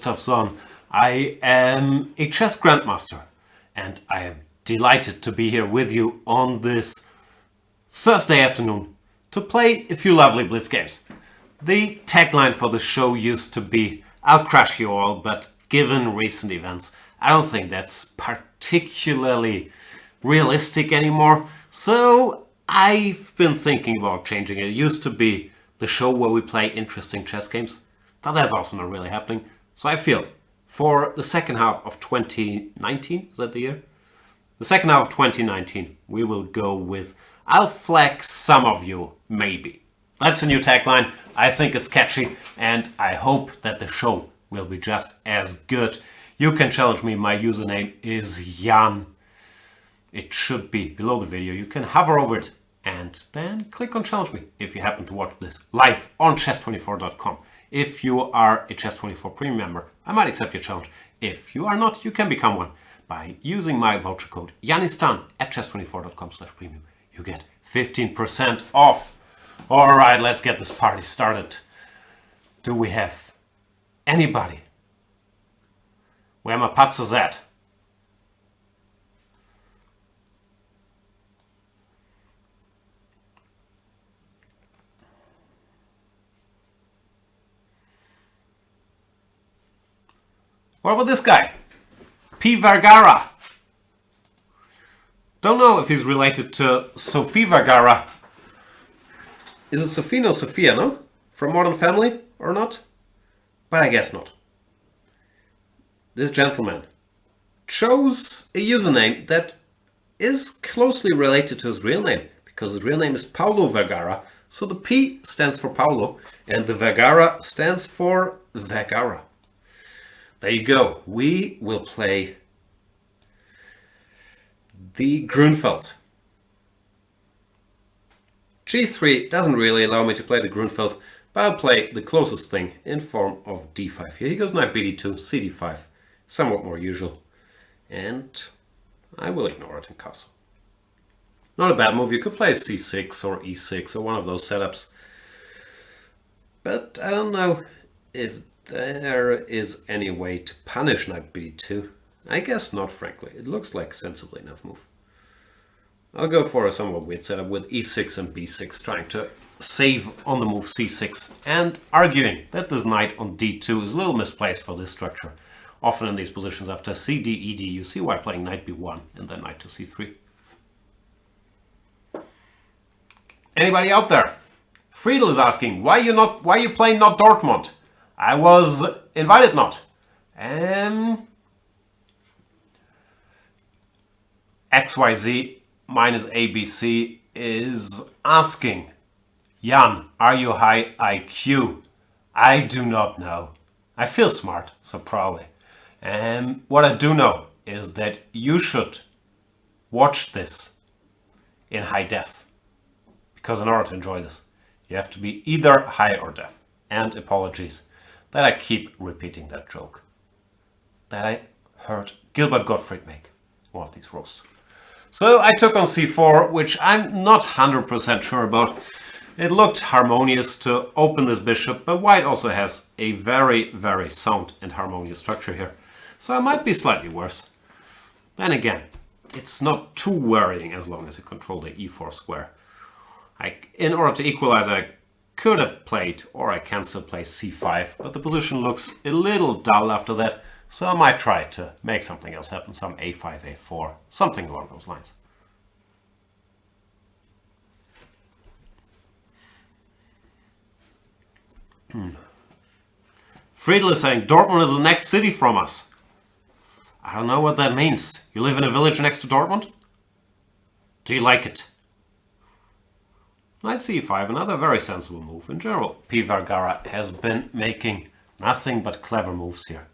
Gustafsson. I am a chess grandmaster, and I am delighted to be here with you on this Thursday afternoon to play a few lovely Blitz games. The tagline for the show used to be, "I'll crush you all," but given recent events, I don't think that's particularly realistic anymore. So I've been thinking about changing it. It used to be the show where we play interesting chess games, but that's also not really happening. So I feel for the second half of 2019, is that the year? The second half of 2019, we will go with "I'll flex some of you, maybe." That's a new tagline. I think it's catchy, and I hope that the show will be just as good. You can challenge me. My username is Jan. It should be below the video. You can hover over it and then click on challenge me if you happen to watch this live on chess24.com. If you are a Chess24 premium member, I might accept your challenge. If you are not, you can become one by using my voucher code Janistan at chess24.com/premium. You get 15% off. All right, let's get this party started. Do we have anybody? Where my putzers at? What about this guy? P. Vergara. Don't know if he's related to Sophie Vergara. Is it Sophie? No, Sophia, no? From Modern Family or not? But I guess not. This gentleman chose a username that is closely related to his real name, because his real name is Paulo Vergara. So the P stands for Paulo and the Vergara stands for Vergara. There you go. We will play the Grunfeld. G3 doesn't really allow me to play the Grunfeld, but I'll play the closest thing in form of D5. Here he goes knight BD2, CD5, somewhat more usual, and I will ignore it in castle. Not a bad move. You could play C6 or E6 or one of those setups, but I don't know if there is any way to punish knight BD2. I guess not, frankly. It looks like a sensible enough move. I'll go for a somewhat weird setup with E6 and B6, trying to save on the move C6 and arguing that this knight on D2 is a little misplaced for this structure. Often in these positions after CD, ED, you see why playing knight B1 and then knight to C3. Anybody out there? Friedel is asking, why you playing not Dortmund? I was invited not. XYZ minus ABC is asking, Jan, are you high IQ? I do not know. I feel smart, so probably. What I do know is that you should watch this in high def, because in order to enjoy this, you have to be either high or deaf. And apologies that I keep repeating that joke that I heard Gilbert Gottfried make one of these roasts. So I took on C4, which I'm not 100% sure about. It looked harmonious to open this bishop, but white also has a very, very sound and harmonious structure here. So it might be slightly worse. Then again, it's not too worrying as long as you control the E4 square. In order to equalize, I could have played, or I can still play C5, but the position looks a little dull after that, so I might try to make something else happen, some A5, A4, something along those lines. Friedel is saying, Dortmund is the next city from us. I don't know what that means. You live in a village next to Dortmund? Do you like it? Knight C5, another very sensible move. In general, P. Vergara has been making nothing but clever moves here,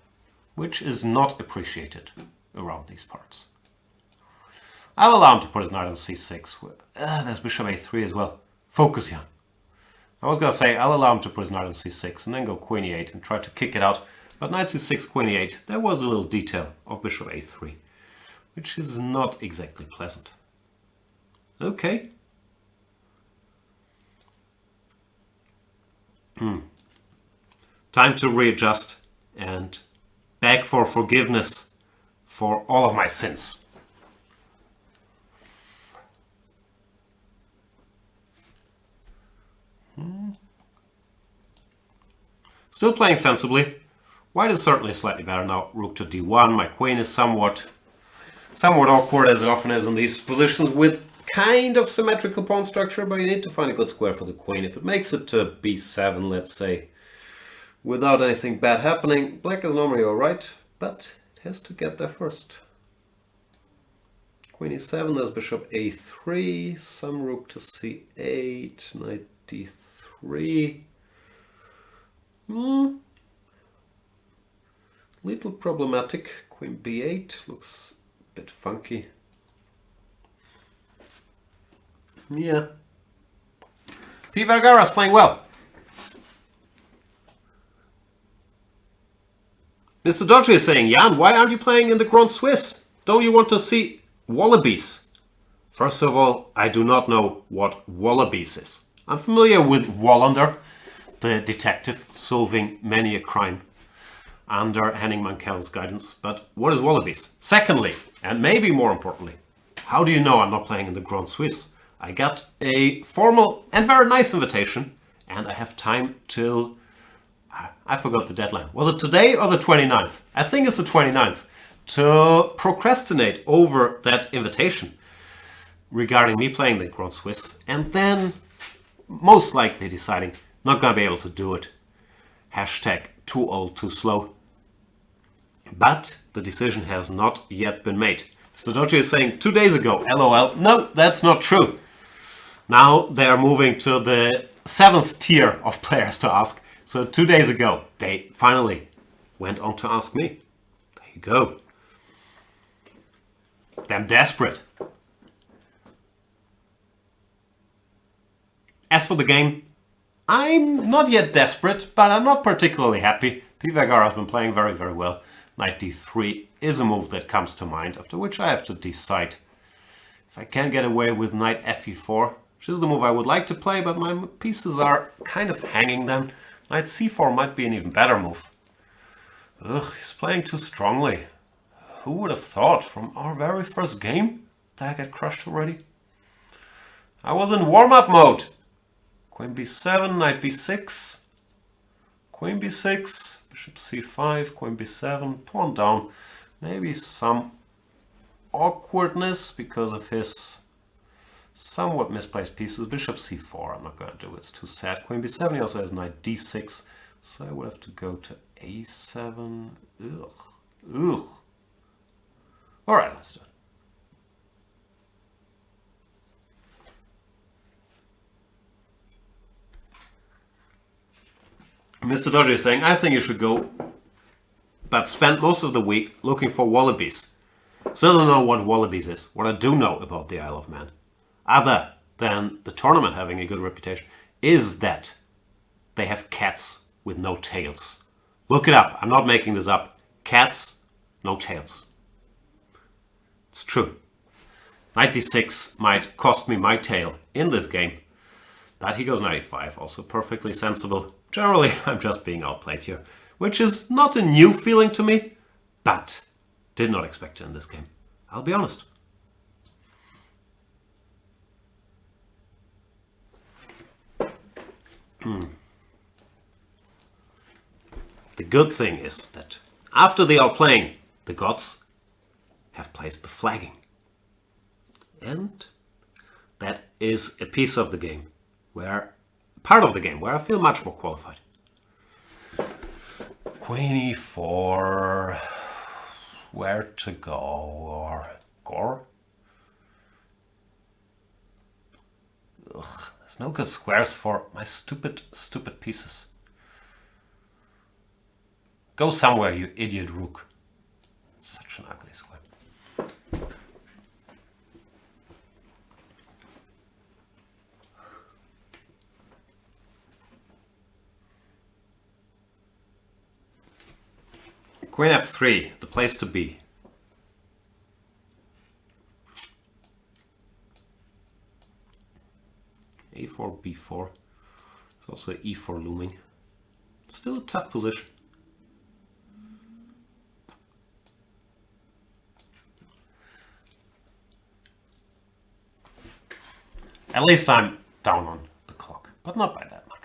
which is not appreciated around these parts. I'll allow him to put his knight on C6. There's bishop A3 as well. Focus, Jan. I was going to say I'll allow him to put his knight on C6 and then go Queen E8 and try to kick it out. But knight C6, Queen E8, there was a little detail of bishop A3, which is not exactly pleasant. Okay. Time to readjust and beg for forgiveness for all of my sins. Still playing sensibly. White is certainly slightly better now. Rook to d1. My queen is somewhat awkward, as it often is in these positions with kind of symmetrical pawn structure, but you need to find a good square for the queen. If it makes it to b7, let's say, without anything bad happening, black is normally alright, but it has to get there first. Queen e7, there's bishop a3, some rook to c8, knight d3. Little problematic. Queen b8 looks a bit funky. Yeah. P. Vergara's playing well. Mr. Dodgy is saying, Jan, why aren't you playing in the Grand Swiss? Don't you want to see wallabies? First of all, I do not know what wallabies is. I'm familiar with Wallander, the detective solving many a crime under Henning Mankel's guidance. But what is wallabies? Secondly, and maybe more importantly, how do you know I'm not playing in the Grand Swiss? I got a formal and very nice invitation, and I have time till... I forgot the deadline. Was it today or the 29th? I think it's the 29th. To procrastinate over that invitation regarding me playing the Grand Swiss, and then most likely deciding not going to be able to do it. Hashtag too old, too slow. But the decision has not yet been made. Mr. Doji is saying 2 days ago, LOL. No, that's not true. Now they are moving to the 7th tier of players to ask. So 2 days ago, they finally went on to ask me. There you go. I'm desperate. As for the game, I'm not yet desperate, but I'm not particularly happy. P. Vergara has been playing very, very well. Knight d3 is a move that comes to mind, after which I have to decide if I can get away with knight fe4, which is the move I would like to play, but my pieces are kind of hanging then. Knight c4 might be an even better move. Ugh, he's playing too strongly. Who would have thought from our very first game that I get crushed already? I was in warm-up mode. Queen b7, knight b6, queen b6, bishop c5, queen b7, pawn down. Maybe some awkwardness because of his somewhat misplaced pieces. Bishop c4, I'm not going to do it, it's too sad. Queen b7, he also has knight d6, so I would have to go to a7. Ugh. Ugh. Alright, let's do it. Mr. Dodgy is saying, I think you should go, but spend most of the week looking for wallabies. Still don't know what wallabies is. What I do know about the Isle of Man, other than the tournament having a good reputation, is that they have cats with no tails. Look it up. I'm not making this up. Cats, no tails. It's true. Knight d6 might cost me my tail in this game, but he goes knight e5, also perfectly sensible. Generally, I'm just being outplayed here, which is not a new feeling to me, but did not expect it in this game. I'll be honest. The good thing is that after the outplaying, the gods have placed the flagging. And that is a piece of the game where part of the game where I feel much more qualified. Queen e4, where to go, or gore? Ugh, there's no good squares for my stupid pieces. Go somewhere, you idiot rook. Such an ugly square. Queen f3, the place to be. a4, b4. It's also e4 looming. Still a tough position. At least I'm down on the clock, but not by that much.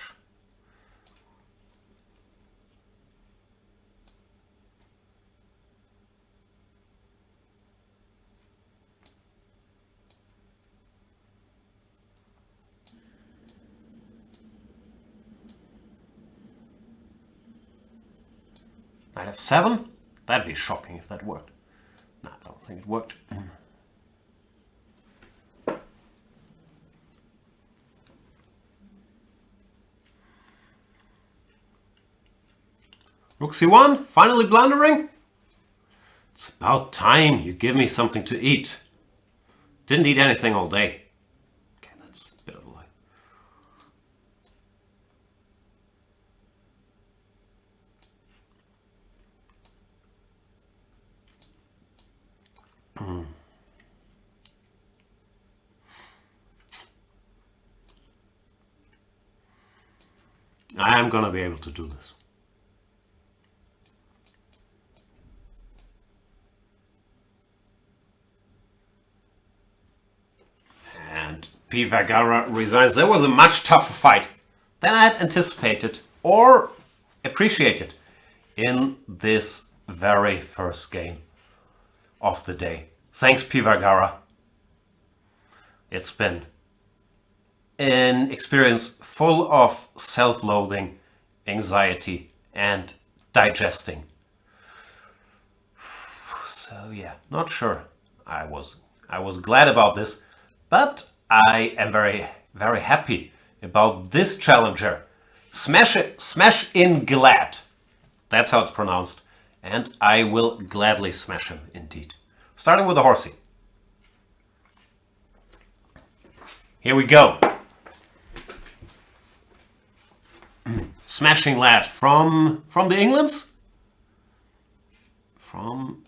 Knight f7? That'd be shocking if that worked. No, I don't think it worked. Rook c1, finally blundering? It's about time you give me something to eat. Didn't eat anything all day. Okay, that's a bit of a lie. I am gonna be able to do this. And P. Vergara resigns. There was a much tougher fight than I had anticipated or appreciated in this very first game of the day. Thanks, P. Vergara. It's been an experience full of self-loathing, anxiety, and digesting. So yeah, not sure. I was glad about this, but I am very, very happy about this challenger. Smash in glad. That's how it's pronounced. And I will gladly smash him indeed. Starting with the horsey. Here we go. Smashing lad from the Englands? From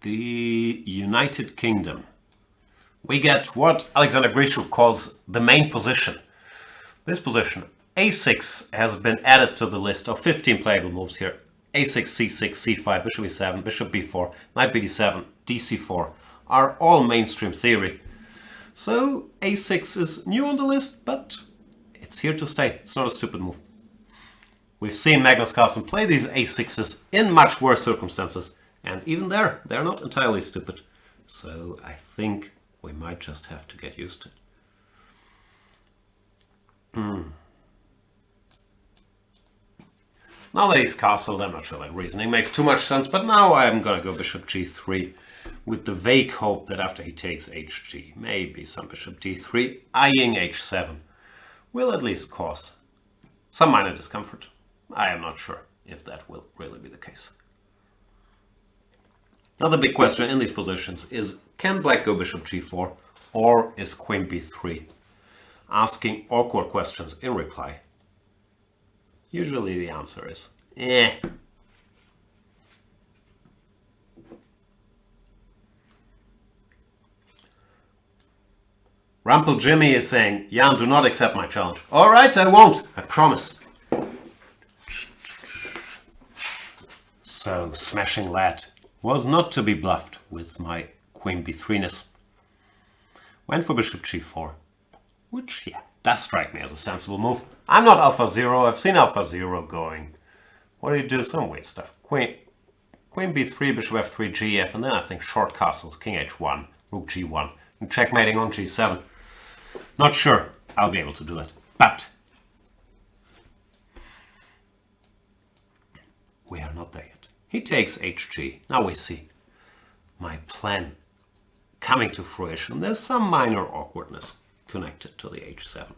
the United Kingdom. We get what Alexander Grishuk calls the main position. This position, a6, has been added to the list of 15 playable moves here. a6, c6, c5, bishop e7, bishop b4, knight bd7, dc4 are all mainstream theory. So a6 is new on the list, but it's here to stay. It's not a stupid move. We've seen Magnus Carlsen play these a6s in much worse circumstances, and even there, they're not entirely stupid. So I think we might just have to get used to it. Now that he's castled, I'm not sure that reasoning makes too much sense, but now I'm gonna go bishop g3 with the vague hope that after he takes hg, maybe some bishop d3, eyeing h7 will at least cause some minor discomfort. I am not sure if that will really be the case. Another big question in these positions is, can black go bishop g4 or is queen b3? Asking awkward questions in reply. Usually the answer is, eh. Rumpel Jimmy is saying, Jan, do not accept my challenge. Alright, I won't, I promise. So, smashing lad was not to be bluffed with my queen b3-ness. Went for bishop g4, which, yeah, does strike me as a sensible move. I'm not Alpha Zero, I've seen Alpha Zero going. What do you do? Some weird stuff. Queen b3, bishop f3, gf, and then I think short castles, king h1, rook g1, and checkmating on g7. Not sure I'll be able to do it, but we are not there yet. He takes hg. Now we see my plan coming to fruition. There's some minor awkwardness connected to the h7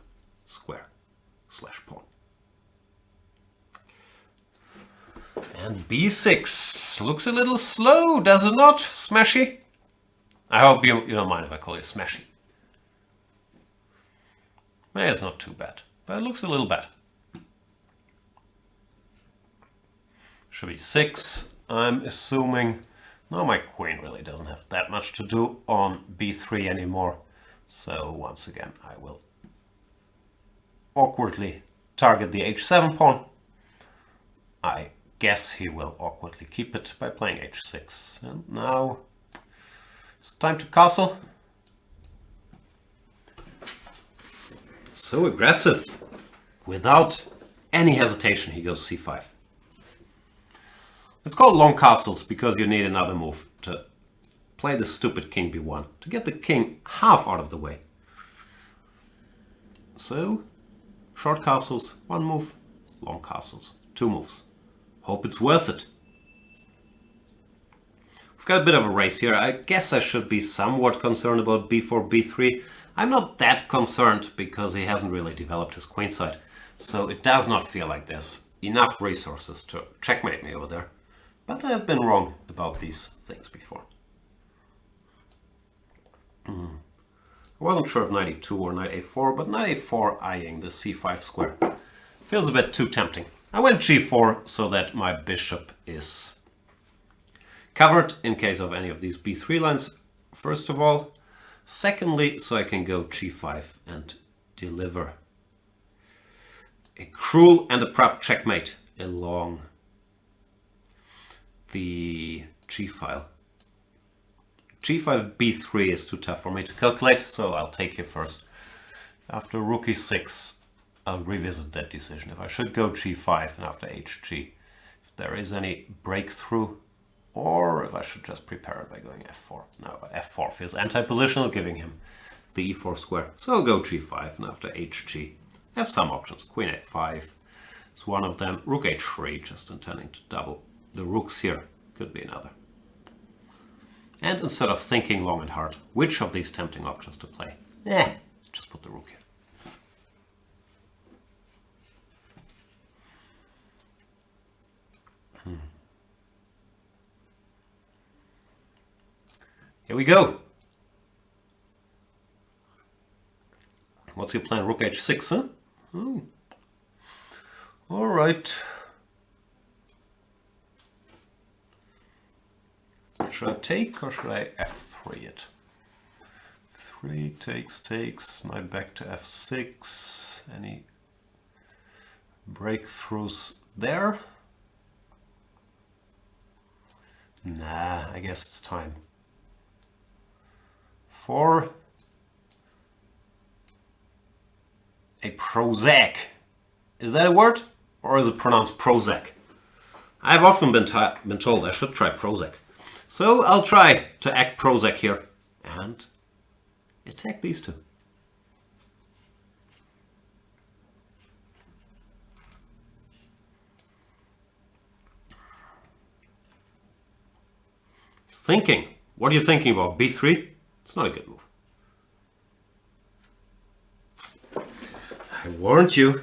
square / pawn. And b6 looks a little slow, does it not, Smashy? I hope you don't mind if I call you Smashy. It's not too bad, but it looks a little bad. Should be 6, I'm assuming. No, my queen really doesn't have that much to do on b3 anymore. So once again, I will awkwardly target the h7 pawn. I guess he will awkwardly keep it by playing h6. And now it's time to castle. So aggressive. Without any hesitation, he goes c5. It's called long castles because you need another move to play the stupid king b1, to get the king half out of the way. So, short castles, one move, long castles, two moves. Hope it's worth it. We've got a bit of a race here. I guess I should be somewhat concerned about b4, b3. I'm not that concerned because he hasn't really developed his queenside. So it does not feel like there's enough resources to checkmate me over there. But I have been wrong about these things before. I wasn't sure if knight e2 or knight a4, but knight a4 eyeing the c5 square feels a bit too tempting. I went g4 so that my bishop is covered in case of any of these b3 lines, first of all. Secondly, so I can go g5 and deliver a cruel and abrupt checkmate along the g file. g5 b3 is too tough for me to calculate, so I'll take here first. After rook e6, I'll revisit that decision. If I should go g5 and after hg, if there is any breakthrough, or if I should just prepare it by going f4. No, but f4 feels anti-positional, giving him the e4 square. So I'll go g5 and after hg. I have some options. Queen a5 is one of them. Rook h3, just intending to double the rooks here. Could be another. And instead of thinking long and hard which of these tempting options to play, just put the rook here. Here we go. What's your plan? Rook h6, huh? Oh. All right. Should I take or should I f3 it? 3 takes, knight back to f6. Any breakthroughs there? Nah, I guess it's time for a Prozac. Is that a word? Or is it pronounced Prozac? I've often been told I should try Prozac. So I'll try to act Prozac here and attack these two. He's thinking. What are you thinking about? b3? It's not a good move. I warned you.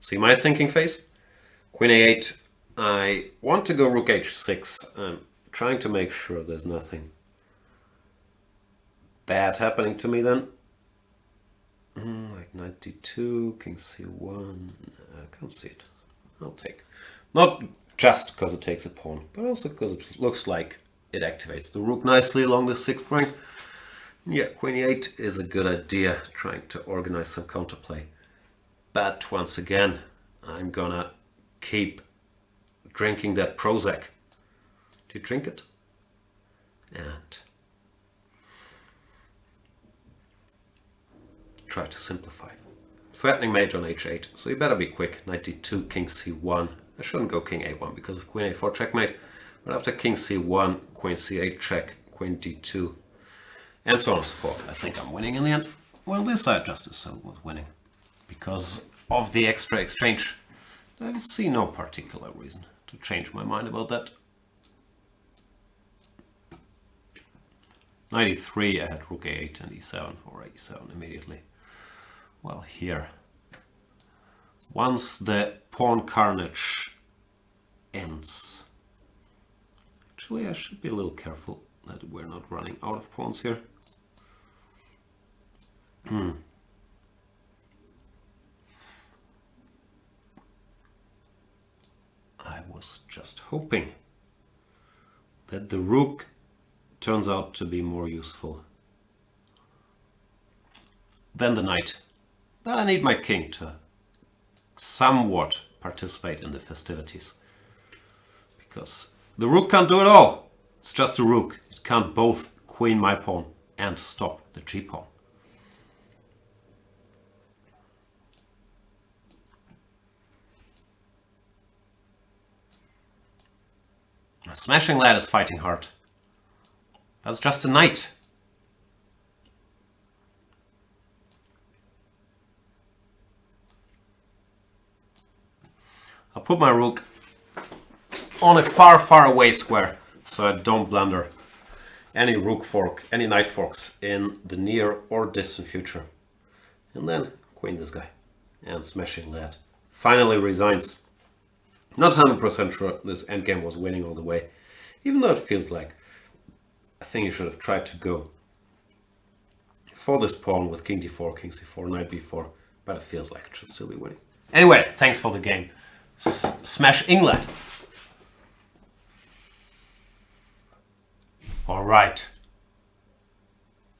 See my thinking phase? Queen a8. I want to go rook h6. I'm trying to make sure there's nothing bad happening to me then. Like knight d2, king c1. I can't see it. I'll take. Not just because it takes a pawn, but also because it looks like it activates the rook nicely along the 6th rank. Yeah, queen e8 is a good idea, trying to organize some counterplay. But once again, I'm gonna keep drinking that Prozac. Do you drink it? And try to simplify. Threatening mate on h8, so you better be quick. Knight d2, king c1. I shouldn't go king a1 because of queen a4 checkmate. But after king c1, queen c8 check, queen d2, and so on and so forth. I think I'm winning in the end. Well, this side just assumed was winning. Because of the extra exchange. I see no particular reason to change my mind about that. 93, I had rook a8 and e7 or e7 immediately. Well, here, once the pawn carnage ends, actually I should be a little careful that we're not running out of pawns here. was just hoping that the rook turns out to be more useful than the knight. But I need my king to somewhat participate in the festivities. Because the rook can't do it all. It's just a rook. It can't both queen my pawn and stop the g-pawn. Smashing lad is fighting hard. That's just a knight. I'll put my rook on a far, far away square so I don't blunder any rook fork, any knight forks in the near or distant future. And then queen this guy. And smashing lad finally resigns. Not 100% sure this endgame was winning all the way, even though it feels like I think you should have tried to go for this pawn with king d4, king c4, knight b4, but it feels like it should still be winning. Anyway, thanks for the game. Smash England. All right.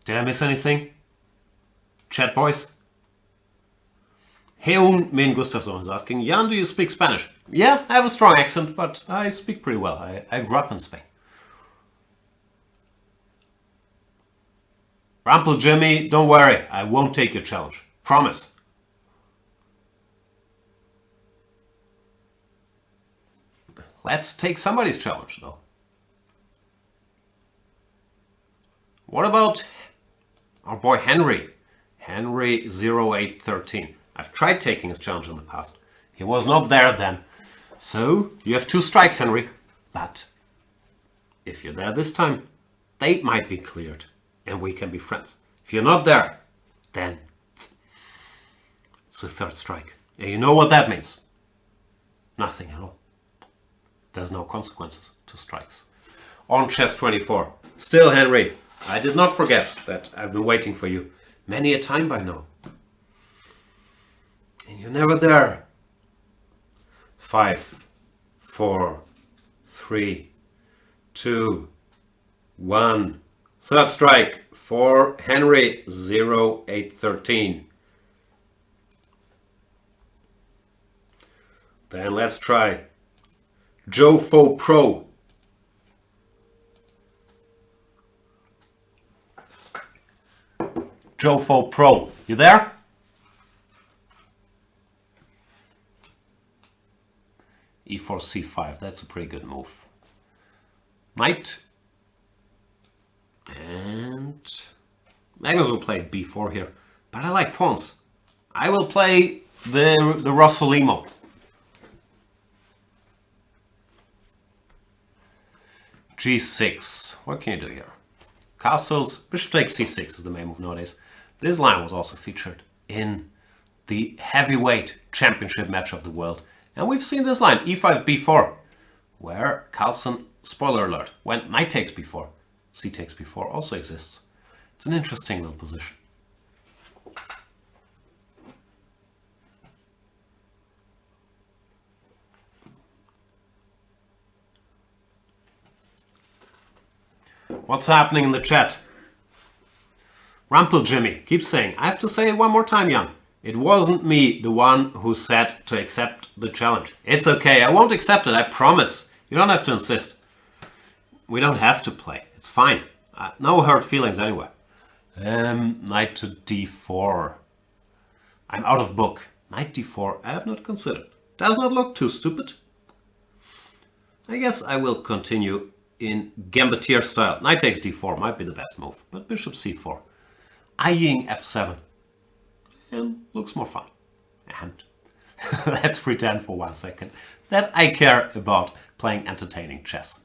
Did I miss anything? Chat boys? Jan Gustafsson is asking, Jan, do you speak Spanish? Yeah, I have a strong accent, but I speak pretty well. I grew up in Spain. Rumple Jimmy, don't worry, I won't take your challenge. Promise. Let's take somebody's challenge, though. What about our boy Henry? Henry 0813. I've tried taking his challenge in the past. He was not there then. So, you have 2 strikes, Henry. But, if you're there this time, they might be cleared. And we can be friends. If you're not there, then it's the 3rd strike. And you know what that means? Nothing at all. There's no consequences to strikes. On chess 24. Still, Henry, I did not forget that I've been waiting for you many a time by now. And you're never there. 5, 4, 3, 2, 1. 3rd strike for Henry 0813. Then let's try Jofo Pro. Jofo Pro, you there? E4, C5, that's a pretty good move. Knight. And Magnus will play B4 here, but I like pawns. I will play the Rossolimo. G6. What can you do here? Castles. Bishop takes C6 is the main move nowadays. This line was also featured in the heavyweight championship match of the world. And we've seen this line, E5, B4, where Carlsen, spoiler alert, when knight takes B4, C takes B4 also exists. It's an interesting little position. What's happening in the chat? Rumple Jimmy keeps saying, I have to say it one more time, Jan. It wasn't me, the one who said to accept the challenge. It's okay, I won't accept it, I promise. You don't have to insist. We don't have to play, it's fine. No hurt feelings anyway. Knight to d4. I'm out of book. Knight d4, I have not considered. Does not look too stupid. I guess I will continue in Gambetier style. Knight takes d4 might be the best move, but bishop c4. Eyeing f7. And looks more fun. And let's pretend for 1 second that I care about playing entertaining chess.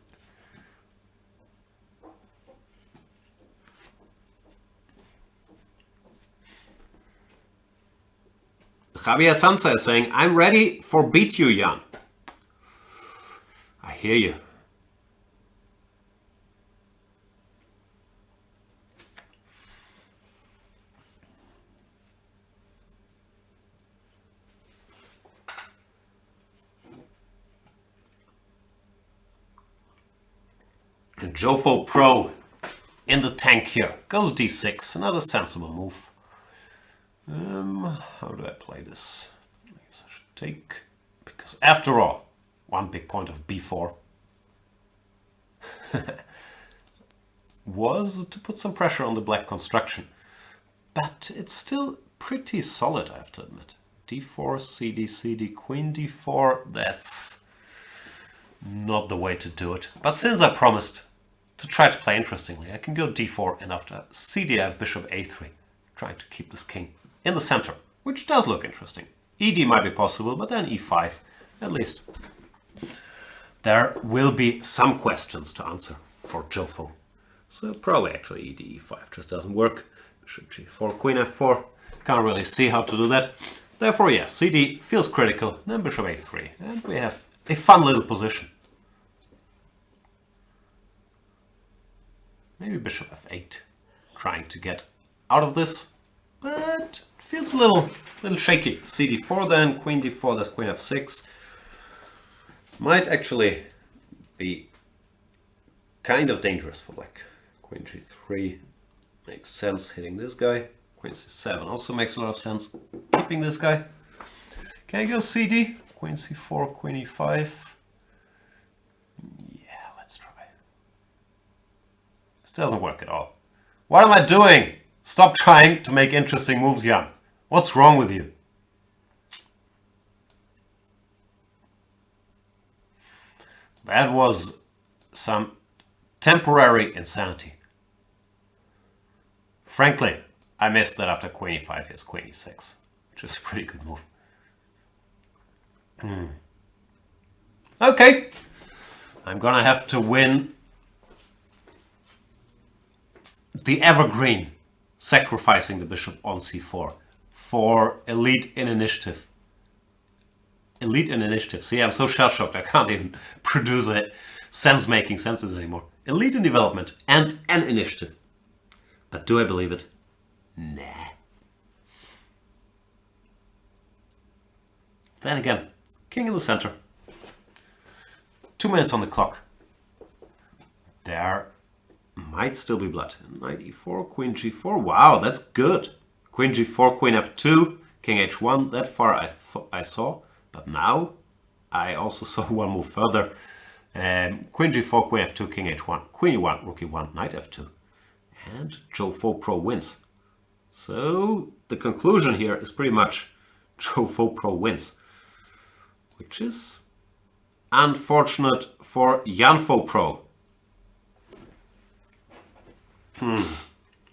Javier Sansa is saying, I'm ready for beat you, Jan. I hear you. The Jofo Pro in the tank here. Goes d6, another sensible move. How do I play this? I guess I should take, because after all, one big point of b4 was to put some pressure on the black construction. But it's still pretty solid, I have to admit. d4, cd, cd, queen d4, that's not the way to do it. But since I promised to try to play interestingly, I can go d4 and after cd I have bishop a3, trying to keep this king in the center, which does look interesting. ed might be possible, but then e5, at least. There will be some questions to answer for Jofo. So probably actually ed e5 just doesn't work. Bishop g4, queen f4, can't really see how to do that. Therefore, yes, cd feels critical, then bishop a3, and we have a fun little position. Maybe bishop f8, trying to get out of this, but it feels a little shaky. cd4 then, queen d4, that's queen f6. Might actually be kind of dangerous for black. Queen g3 makes sense, hitting this guy. Queen c7 also makes a lot of sense, keeping this guy. Can I go cd? Queen c4, queen e5. Yeah, let's try. This doesn't work at all. What am I doing? Stop trying to make interesting moves, Jan. What's wrong with you? That was some temporary insanity. Frankly, I missed that after queen e5 here's queen e6, which is a pretty good move. Okay, I'm gonna have to win the evergreen, sacrificing the bishop on c4 for elite in initiative. Elite in initiative. See, I'm so shell-shocked I can't even produce a sense-making sentences anymore. Elite in development and an initiative. But do I believe it? Nah. Then again, king in the center. 2 minutes on the clock. There might still be blood. Knight e4, queen g4. Wow, that's good. Queen g4, queen f2, king h1. That far I saw. But now I also saw one move further. Queen g4, queen f2, king h1, queen e1, rook e1, knight f2. And Jofo Pro wins. So the conclusion here is pretty much Jofo Pro wins. Which is unfortunate for Janfo Pro.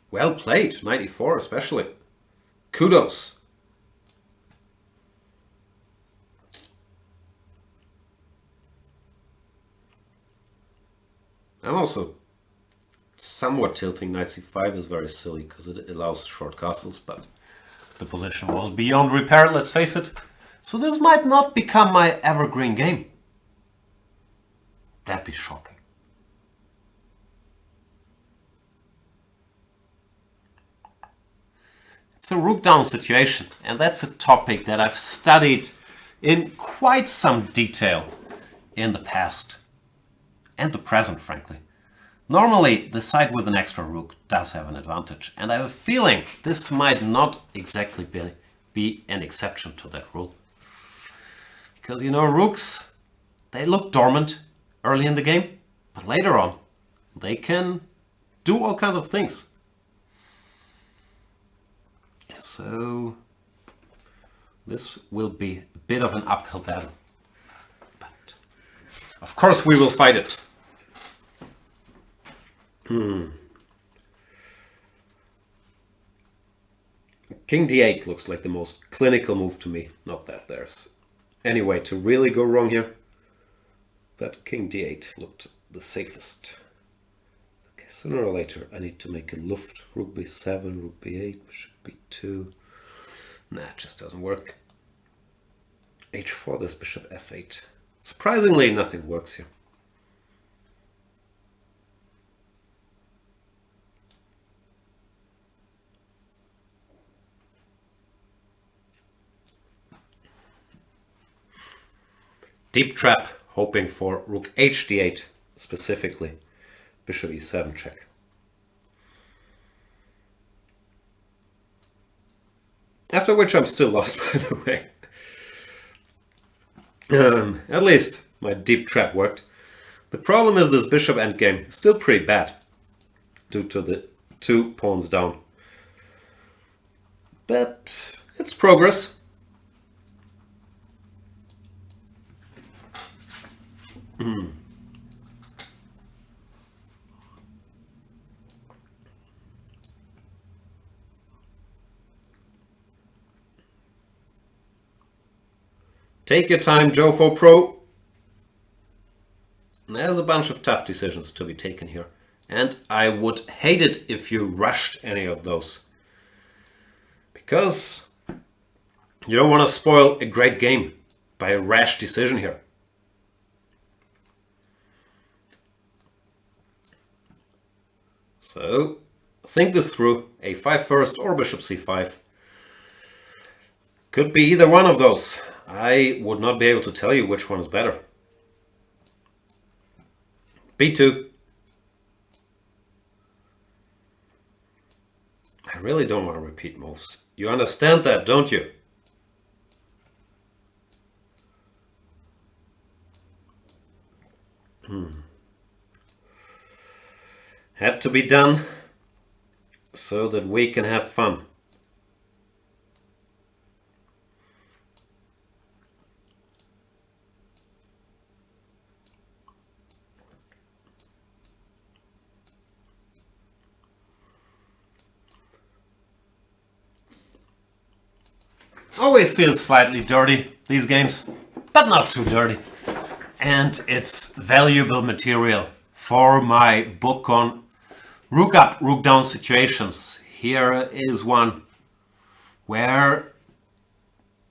Well played, knight e4 especially. Kudos. I'm also somewhat tilting knight c5 is very silly because it allows short castles, but the position was beyond repair, let's face it. So this might not become my evergreen game. That'd be shocking. It's a rook down situation, and that's a topic that I've studied in quite some detail in the past. And the present, frankly. Normally, the side with an extra rook does have an advantage, and I have a feeling this might not exactly be an exception to that rule. Because, you know, rooks, they look dormant early in the game, but later on, they can do all kinds of things. So, this will be a bit of an uphill battle. But, of course, we will fight it. King d8 looks like the most clinical move to me. Not that there's any way to really go wrong here, but king d8 looked the safest. Okay, sooner or later I need to make a luft. Rook b7, rook b8, bishop b2. Nah, it just doesn't work. h4, this bishop f8. Surprisingly, nothing works here. Deep trap, hoping for rook h d8 specifically. Bishop e7 check. After which I'm still lost, by the way. At least my deep trap worked. The problem is this bishop endgame is still pretty bad due to the 2 pawns down. But it's progress. Take your time, Jofo Pro. There's a bunch of tough decisions to be taken here. And I would hate it if you rushed any of those. Because you don't want to spoil a great game by a rash decision here. So, think this through. A5 first or bishop c5. Could be either one of those. I would not be able to tell you which one is better. b2. I really don't want to repeat moves. You understand that, don't you? Had to be done so that we can have fun. Always feels slightly dirty, these games, but not too dirty. And it's valuable material for my book on rook up, rook down situations. Here is one where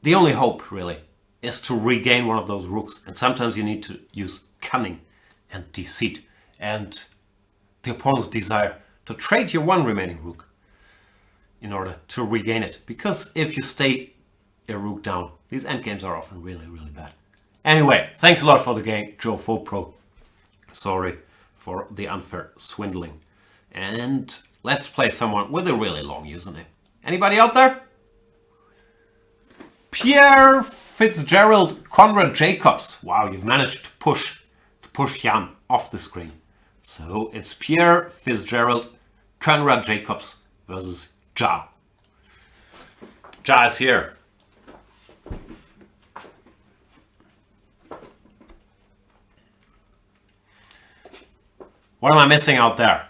the only hope, really, is to regain one of those rooks. And sometimes you need to use cunning and deceit and the opponent's desire to trade your one remaining rook in order to regain it. Because if you stay a rook down, these endgames are often really, really bad. Anyway, thanks a lot for the game, Jofo Pro. Sorry for the unfair swindling. And let's play someone with a really long username. Anybody out there? Pierre Fitzgerald Conrad Jacobs. Wow, you've managed to push Jan off the screen. So it's Pierre Fitzgerald Conrad Jacobs versus Ja. Ja is here. What am I missing out there?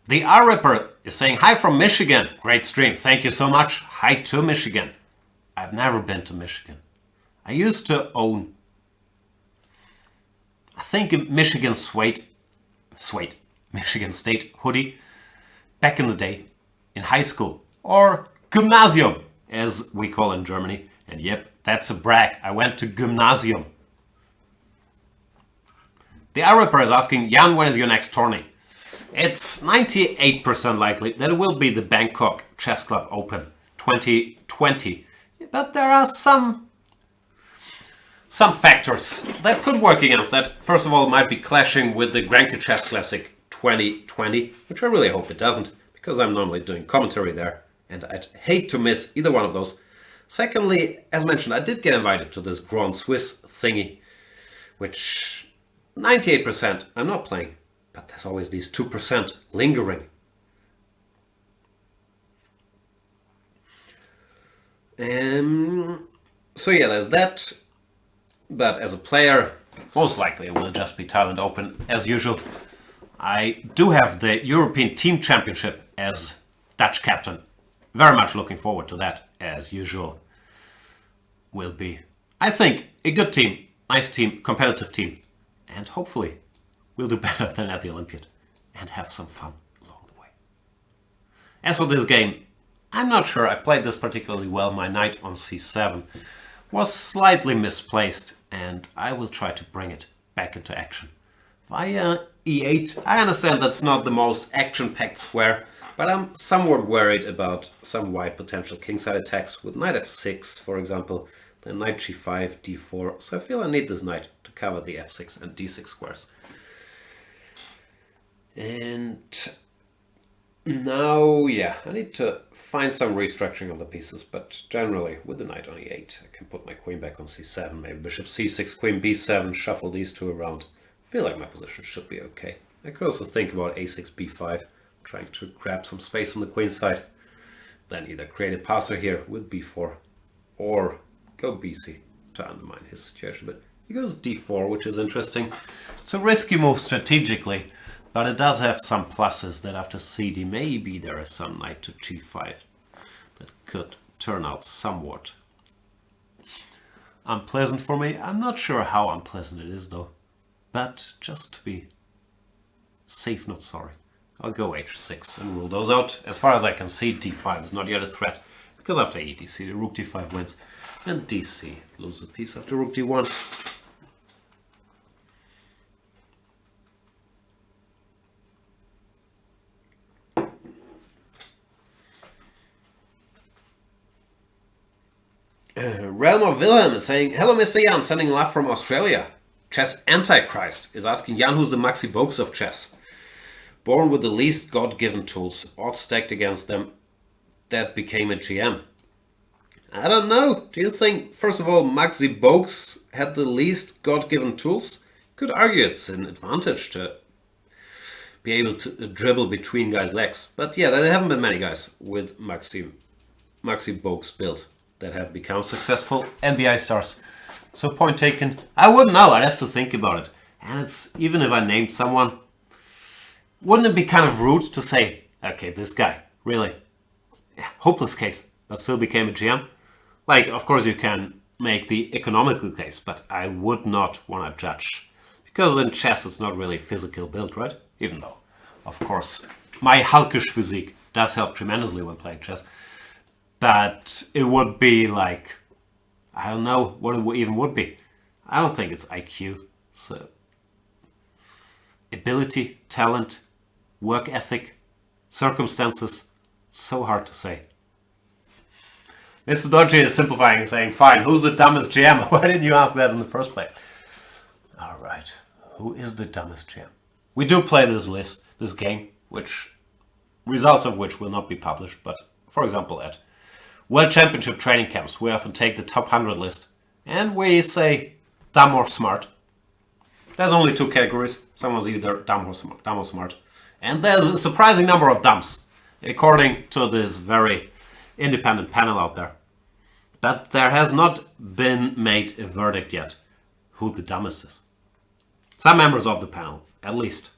The R-Ripper is saying, hi from Michigan. Great stream. Thank you so much. Hi to Michigan. I've never been to Michigan. I used to own, I think, a Michigan Michigan State hoodie back in the day in high school, or Gymnasium, as we call in Germany. And yep, that's a brag. I went to Gymnasium. The R-Ripper is asking, Jan, when is your next tourney? It's 98% likely that it will be the Bangkok Chess Club Open 2020. But there are some factors that could work against that. First of all, it might be clashing with the Grenke Chess Classic 2020, which I really hope it doesn't, because I'm normally doing commentary there, and I'd hate to miss either one of those. Secondly, as mentioned, I did get invited to this Grand Swiss thingy, which 98% I'm not playing, but there's always these 2% lingering. So yeah, there's that. But as a player, most likely it will just be Thailand Open as usual. I do have the European Team Championship as Dutch captain. Very much looking forward to that as usual. Will be, I think, a good team, nice team, competitive team. And hopefully we'll do better than at the Olympiad and have some fun along the way. As for this game, I'm not sure I've played this particularly well. My knight on c7 was slightly misplaced, and I will try to bring it back into action. Via e8, I understand that's not the most action-packed square, but I'm somewhat worried about some wide potential kingside attacks with knight f6, for example, then knight g5, d4, so I feel I need this knight to cover the f6 and d6 squares. And now, yeah, I need to find some restructuring of the pieces, but generally, with the knight on e8, I can put my queen back on c7, maybe bishop c6, queen b7, shuffle these two around. I feel like my position should be okay. I could also think about a6, b5, trying to grab some space on the queen side. Then either create a passer here with b4, or go bc to undermine his situation. But he goes d4, which is interesting. It's a risky move strategically, but it does have some pluses that after cd, maybe there is some knight to g5 that could turn out somewhat unpleasant for me. I'm not sure how unpleasant it is though, but just to be safe, not sorry, I'll go h6 and rule those out. As far as I can see, d5 is not yet a threat, because after edc, the rook d5 wins, and dc loses a piece after rook d1. Realm of Wilhelm is saying, hello Mr. Jan, sending love from Australia. Chess Antichrist is asking Jan who's the Maxi Bogues of chess. Born with the least God-given tools, odds stacked against them, that became a GM. I don't know. Do you think, first of all, Maxi Bogues had the least God-given tools? Could argue it's an advantage to be able to dribble between guys' legs. But yeah, there haven't been many guys with Maxi Bogues build that have become successful NBA stars. So point taken. I wouldn't know. I'd have to think about it. And it's, even if I named someone, wouldn't it be kind of rude to say, okay, this guy, really, yeah, hopeless case, but still became a GM? Like, of course you can make the economical case, but I would not want to judge. Because in chess it's not really physical build, right? Even though, of course, my Hulkish physique does help tremendously when playing chess. But it would be like, I don't know what it even would be. I don't think it's IQ. So, ability, talent, work ethic, circumstances, so hard to say. Mr. Dodgy is simplifying and saying, fine, who's the dumbest GM? Why didn't you ask that in the first place? Alright, who is the dumbest GM? We do play this game, which results of which will not be published, but for example at World Championship training camps, we often take the top 100 list and we say dumb or smart. There's only two categories. Someone's either dumb or smart. And there's a surprising number of dumps, according to this very independent panel out there. But there has not been made a verdict yet who the dumbest is. Some members of the panel, at least,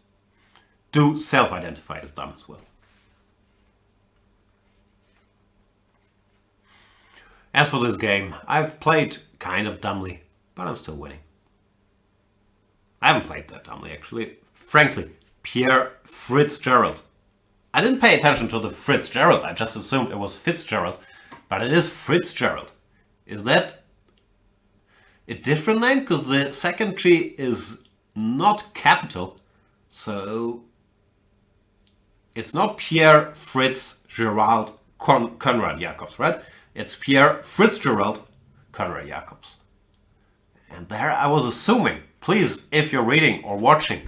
do self-identify as dumb as well. As for this game, I've played kind of dumbly, but I'm still winning. I haven't played that dumbly, actually. Frankly, Pierre Fitzgerald. I didn't pay attention to the Fitzgerald, I just assumed it was Fitzgerald, but it is Fitzgerald. Is that a different name? Because the second G is not capital, so it's not Pierre Fitzgerald Conrad Jacobs, right? It's Pierre Fitzgerald Conrad Jacobs. And there I was assuming, please, if you're reading or watching,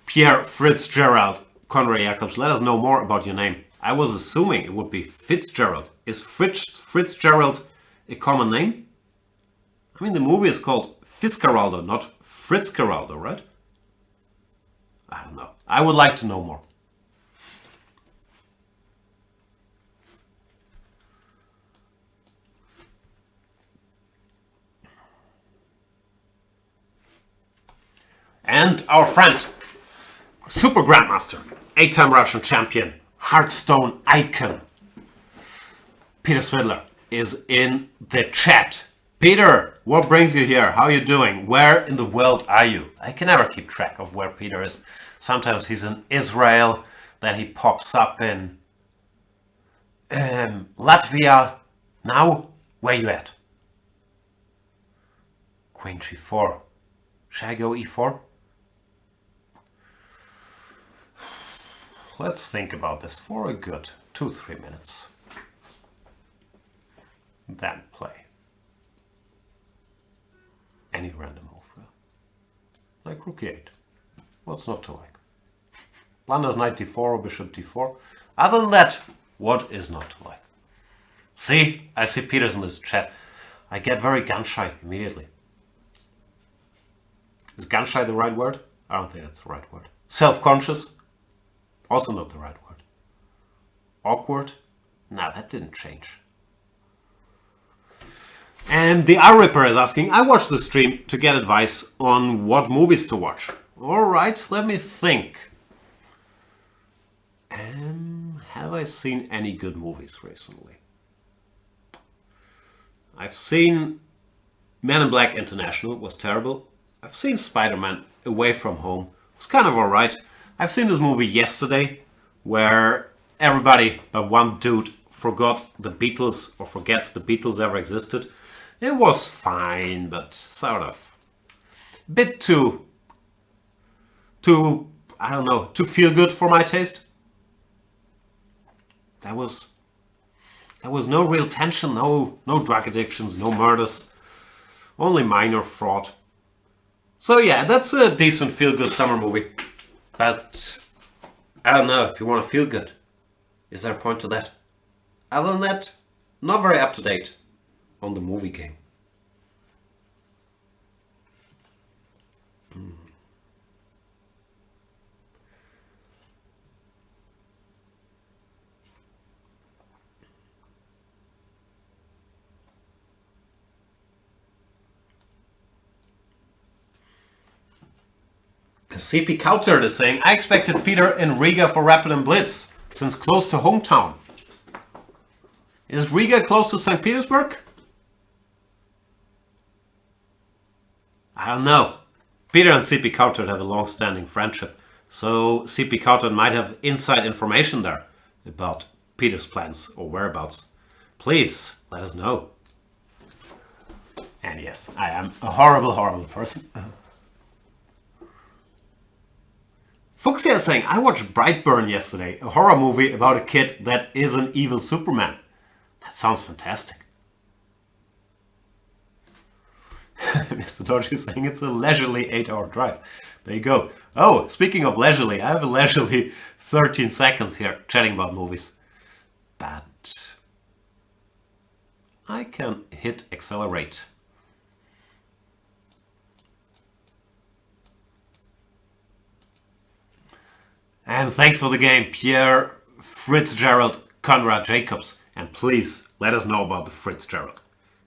Pierre Fitzgerald Conrad Jacobs, let us know more about your name. I was assuming it would be Fitzgerald. Is Fitzgerald a common name? I mean, the movie is called Fitzcarraldo, not Fritzcarraldo, right? I don't know. I would like to know more. And our friend, Super Grandmaster, 8-time Russian champion, Hearthstone icon, Peter Svidler, is in the chat. Peter, what brings you here? How are you doing? Where in the world are you? I can never keep track of where Peter is. Sometimes he's in Israel, then he pops up in Latvia. Now, where you at? Queen g4. Should I go e4? Let's think about this for a good 2-3 minutes. Then play. Any random move. Like rook e8. What's not to like? Blunders knight d4 or bishop d4. Other than that, what is not to like? See, I see Peter's in this chat. I get very gun-shy immediately. Is gun-shy the right word? I don't think that's the right word. Self-conscious? Also not the right word. Awkward? Nah, that didn't change. And the R-Ripper is asking, I watched the stream to get advice on what movies to watch. Alright, let me think. Have I seen any good movies recently? I've seen Men in Black International, was terrible. I've seen Spider-Man Away From Home, was kind of alright. I've seen this movie Yesterday, where everybody but one dude forgot the Beatles, or forgets the Beatles ever existed. It was fine, but sort of a bit too, I don't know, too feel good for my taste. There was no real tension, no drug addictions, no murders, only minor fraud. So yeah, that's a decent feel-good summer movie. But I don't know if you want to feel good. Is there a point to that? Other than that, not very up to date on the movie game. CP Coutard is saying, I expected Peter in Riga for Rapid and Blitz, since close to hometown. Is Riga close to St. Petersburg? I don't know. Peter and CP Coutard have a long-standing friendship, so CP Coutard might have inside information there about Peter's plans or whereabouts. Please, let us know. And yes, I am a horrible, horrible person. Fuxia is saying, I watched Brightburn yesterday, a horror movie about a kid that is an evil Superman. That sounds fantastic. Mr. Dodgy is saying it's a leisurely 8-hour drive. There you go. Oh, speaking of leisurely, I have a leisurely 13 seconds here chatting about movies. But I can hit accelerate. And thanks for the game, Pierre Fitzgerald Conrad Jacobs. And please let us know about the Fitzgerald.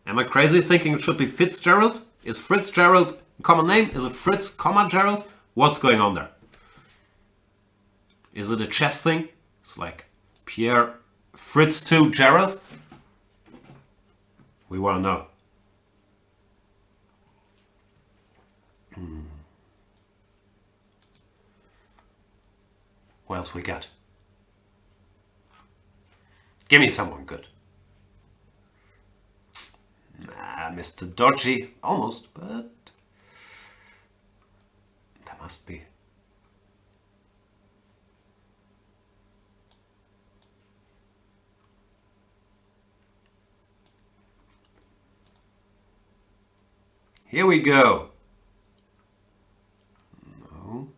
Am I crazy thinking it should be Fitzgerald? Is Fitzgerald a common name? Is it Fritz, comma Gerald? What's going on there? Is it a chess thing? It's like Pierre Fritz 2 Gerald? We want to know. What else we got? Give me someone good. Nah, Mr. Dodgy. Almost, but there must be. Here we go. No.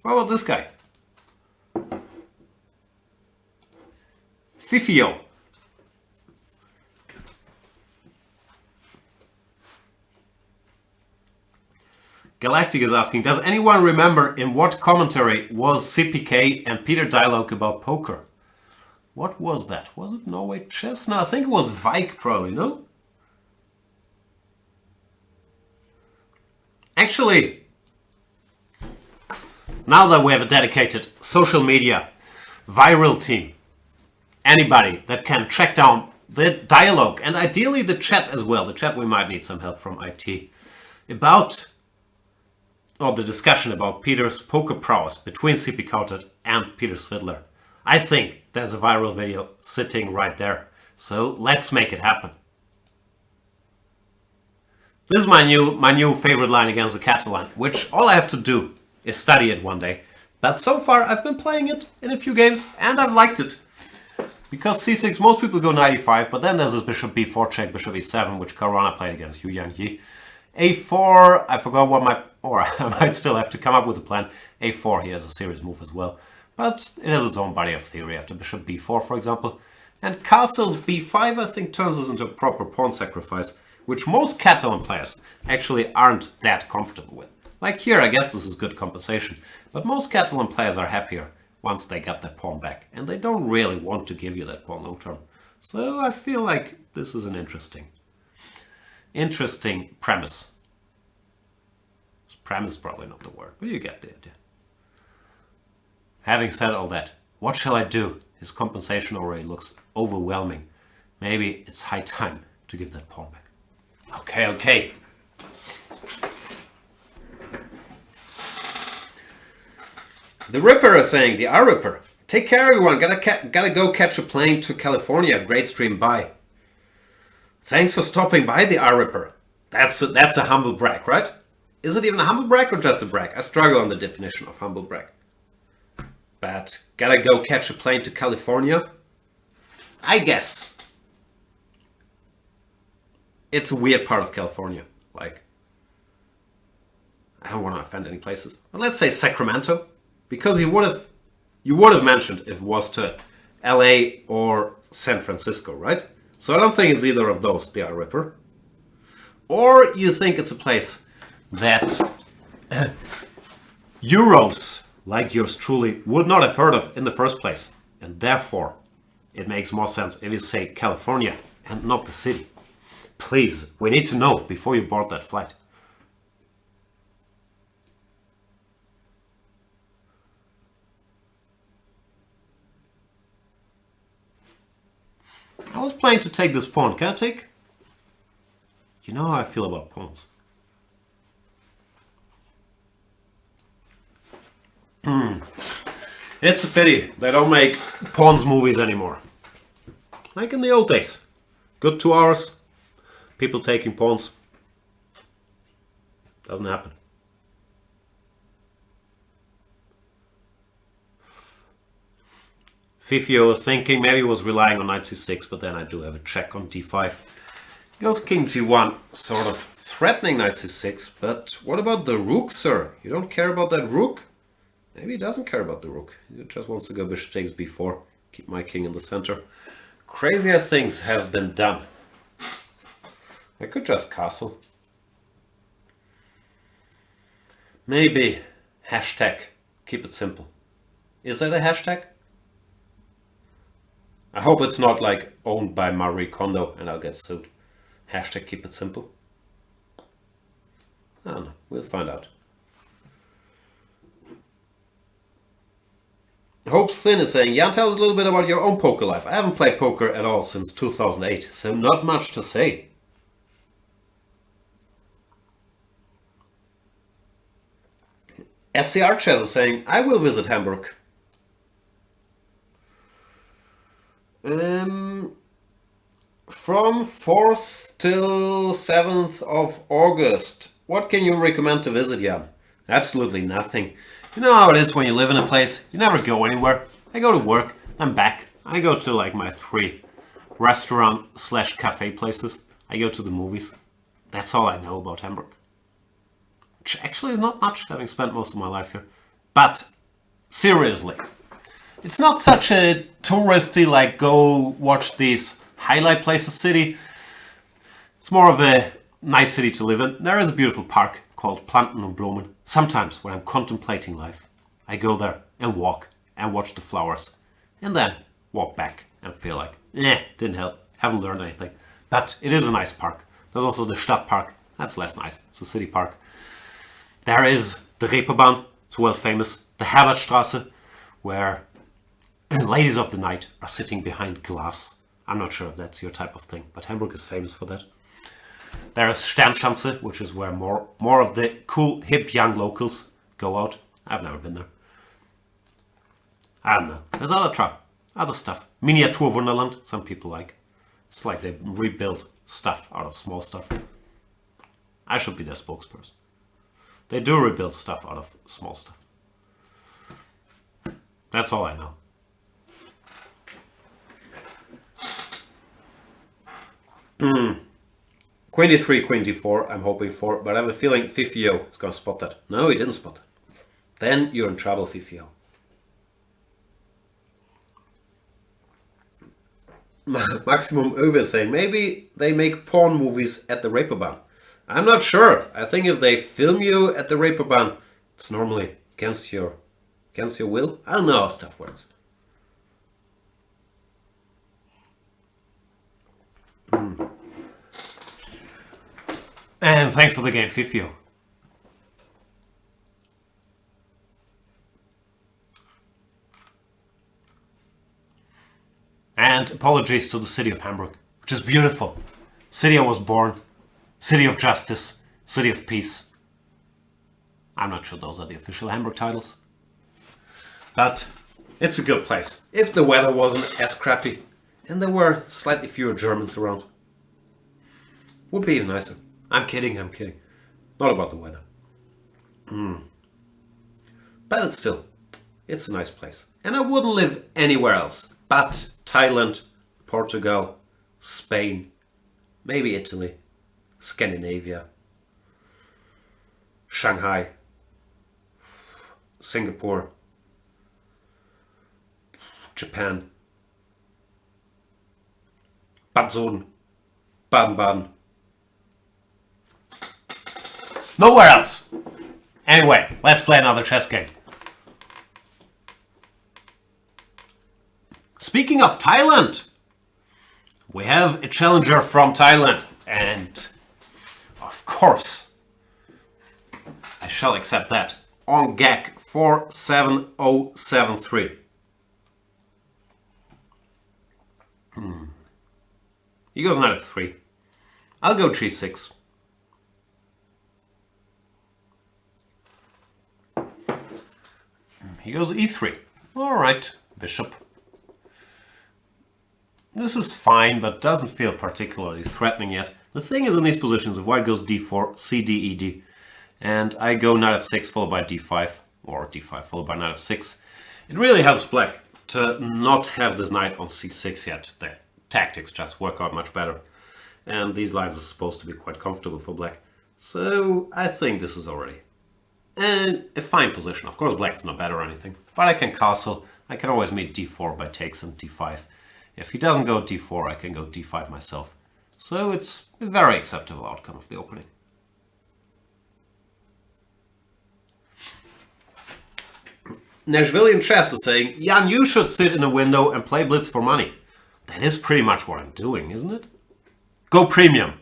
What about this guy? Fifio. Galactic is asking, does anyone remember in what commentary was CPK and Peter dialogue about poker? What was that? Was it Norway Chess? No, I think it was Vike probably, no? Actually, now that we have a dedicated social media viral team, anybody that can track down the dialogue and ideally the chat as well, the chat we might need some help from IT, about, or the discussion about Peter's poker prowess between CP Coutard and Peter Svidler. I think there's a viral video sitting right there. So let's make it happen. This is my new favorite line against the Catalan, which all I have to do is study it one day. But so far I've been playing it in a few games and I've liked it. Because c6, most people go knight e5, but then there's this bishop b4 check, bishop e7, which Caruana played against Yu Yang. a4, I forgot what my... or I might still have to come up with a plan. a4, he has a serious move as well. But it has its own body of theory after bishop b4, for example. And castles b5, I think, turns us into a proper pawn sacrifice, which most Catalan players actually aren't that comfortable with. Like here, I guess this is good compensation. But most Catalan players are happier once they got their pawn back. And they don't really want to give you that pawn long term. So I feel like this is an interesting premise. Premise is probably not the word, but you get the idea. Having said all that, what shall I do? His compensation already looks overwhelming. Maybe it's high time to give that pawn back. Okay. The Ripper is saying, the R Ripper. Take care, everyone. Gotta go catch a plane to California. Great stream. Bye. Thanks for stopping by, the R Ripper. That's a humble brag, right? Is it even a humble brag or just a brag? I struggle on the definition of humble brag. But gotta go catch a plane to California? I guess it's a weird part of California. Like, I don't want to offend any places. But let's say Sacramento. Because you would have mentioned if it was to LA or San Francisco, right? So I don't think it's either of those, the R Ripper. Or you think it's a place that Euros like yours truly would not have heard of in the first place. And therefore, it makes more sense if you say California and not the city. Please, we need to know before you board that flight. I was planning to take this pawn. Can I take? You know how I feel about pawns. It's a pity they don't make pawns movies anymore. Like in the old days. Good 2 hours. People taking pawns. Doesn't happen. Fifio was thinking maybe he was relying on knight c6, but then I do have a check on d5. He goes king g1, sort of threatening knight c6, but what about the rook, sir? You don't care about that rook? Maybe he doesn't care about the rook. He just wants to go bishop takes b4, keep my king in the center. Crazier things have been done. I could just castle. Maybe hashtag keep it simple. Is that a hashtag? I hope it's not like owned by Marie Kondo and I'll get sued. Hashtag keep it simple. I don't know. We'll find out. Hope's Thin is saying, Jan, tell us a little bit about your own poker life. I haven't played poker at all since 2008, so not much to say. SCR Chess is saying, I will visit Hamburg. From 4th till 7th of August. What can you recommend to visit, Jan? Absolutely nothing. You know how it is when you live in a place, you never go anywhere. I go to work, I'm back. I go to like my 3 restaurant/cafe places. I go to the movies. That's all I know about Hamburg. Which actually is not much, having spent most of my life here. But, seriously, it's not such a touristy, like, go watch these highlight places city. It's more of a nice city to live in. There is a beautiful park called Planten und Blumen. Sometimes, when I'm contemplating life, I go there and walk and watch the flowers. And then walk back and feel like, didn't help, haven't learned anything. But it is a nice park. There's also the Stadtpark. That's less nice. It's a city park. There is the Reeperbahn. It's world famous. The Herbertstraße, where ladies of the night are sitting behind glass. I'm not sure if that's your type of thing, but Hamburg is famous for that. There is Sternschanze, which is where more of the cool, hip, young locals go out. I've never been there. I don't know. There's other stuff. Miniatur Wunderland, some people like. It's like they rebuild stuff out of small stuff. I should be their spokesperson. They do rebuild stuff out of small stuff. Queen d3, queen d4, I'm hoping for, but I have a feeling Fifio is going to spot that. No, he didn't spot it. Then you're in trouble, Fifio. Maximum Over saying maybe they make porn movies at the Reeperbahn. I'm not sure. I think if they film you at the Reeperbahn, it's normally against your will. I don't know how stuff works. And thanks for the game, Fifio. And apologies to the city of Hamburg, which is beautiful. City I was born, city of justice, city of peace. I'm not sure those are the official Hamburg titles. But it's a good place. If the weather wasn't as crappy and there were slightly fewer Germans around. Would be even nicer. I'm kidding. Not about the weather. But it's a nice place. And I wouldn't live anywhere else. But Thailand, Portugal, Spain, maybe Italy, Scandinavia, Shanghai, Singapore, Japan, Bad Soden, Baden-Baden. Nowhere else. Anyway, let's play another chess game. Speaking of Thailand, we have a challenger from Thailand, and of course, I shall accept that. On GAC 47073. He goes knight f3. I'll go g6. He goes e3. Alright, bishop. This is fine, but doesn't feel particularly threatening yet. The thing is, in these positions, if white goes d4, cd, ed, and I go knight f6 followed by d5, or d5 followed by knight f6, it really helps black to not have this knight on c6 yet. The tactics just work out much better. And these lines are supposed to be quite comfortable for black. So I think this is already a fine position. Of course, black is not bad or anything, but I can castle. I can always mate d4 by takes and d5. If he doesn't go d4, I can go d5 myself. So it's a very acceptable outcome of the opening. Nashvillian Chess is saying, Jan, you should sit in a window and play Blitz for money. That is pretty much what I'm doing, isn't it? Go premium.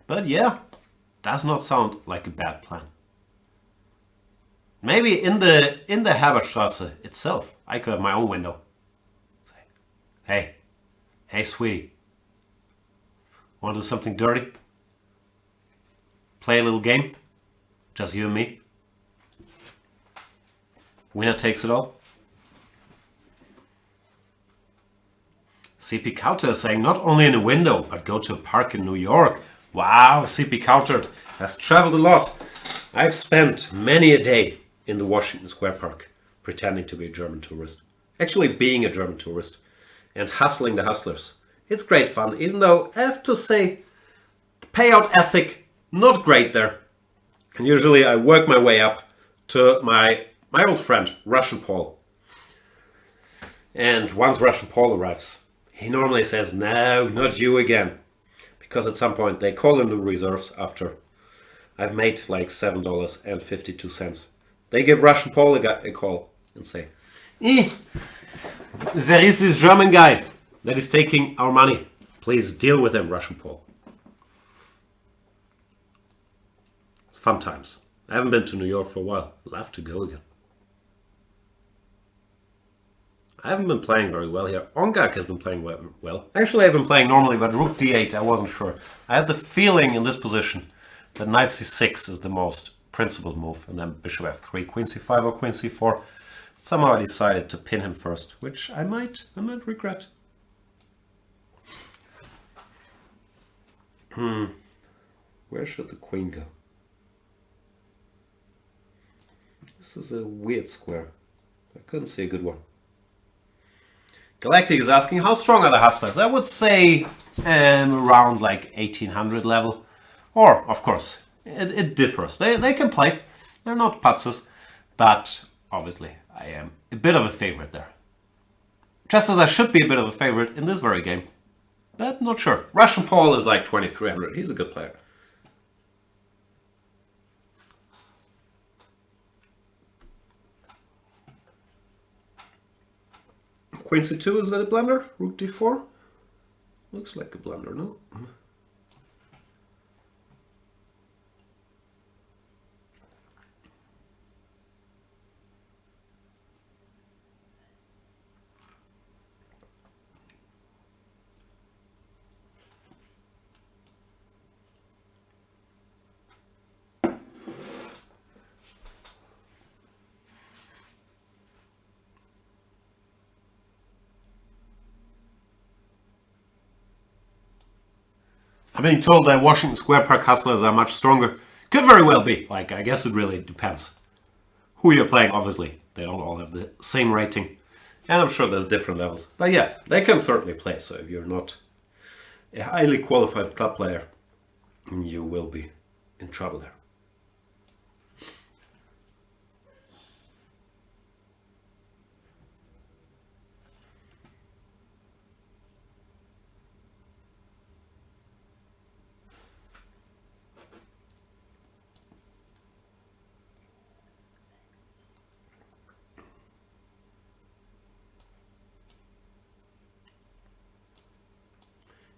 But yeah, does not sound like a bad plan. Maybe in the Herbertstrasse itself, I could have my own window. Hey, sweetie, want to do something dirty? Play a little game? Just you and me? Winner takes it all? CP Counter is saying not only in a window, but go to a park in New York. Wow, CP Countered has traveled a lot. I've spent many a day in the Washington Square Park pretending to be a German tourist. Actually being a German tourist and hustling the hustlers. It's great fun, even though I have to say the payout ethic, not great there. And usually I work my way up to my old friend, Russian Paul. And once Russian Paul arrives, he normally says, no, not you again. Because at some point they call in the reserves after I've made like $7.52. They give Russian Paul a call and say, there is this German guy that is taking our money. Please deal with him, Russian Paul. It's fun times. I haven't been to New York for a while. Love to go again. I haven't been playing very well here. Ongak has been playing well. Actually, I've been playing normally, but rook d8, I wasn't sure. I had the feeling in this position that knight c6 is the most principled move, and then bishop f3, queen c5 or queen c4. Somehow I decided to pin him first, which I might regret. Where should the queen go? This is a weird square. I couldn't see a good one. Galactic is asking, how strong are the hustlers? I would say around like 1800 level. Or, of course, it differs. They can play. They're not putzes. But, obviously, I am a bit of a favorite there. Just as I should be a bit of a favorite in this very game. But not sure. Russian Paul is like 2300. He's a good player. Queen c2, is that a blunder? Rook d4? Looks like a blunder, no? I'm being told that Washington Square Park hustlers are much stronger. Could very well be. Like, I guess it really depends who you're playing, obviously. They don't all have the same rating. And I'm sure there's different levels. But yeah, they can certainly play. So if you're not a highly qualified club player, you will be in trouble there.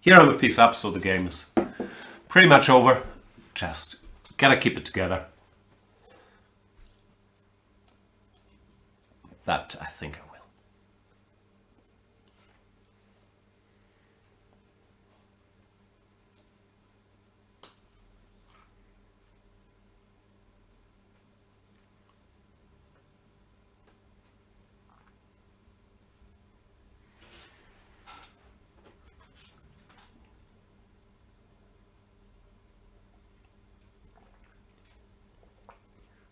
Here I'm a piece up, so the game is pretty much over. Just gotta keep it together. But I think I will.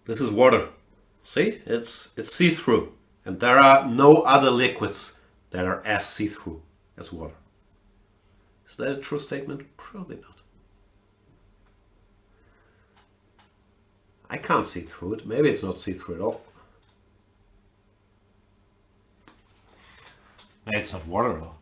This is water. See? It's see-through. And there are no other liquids that are as see-through as water. Is that a true statement? Probably not. I can't see through it. Maybe it's not see-through at all. Maybe it's not water at all.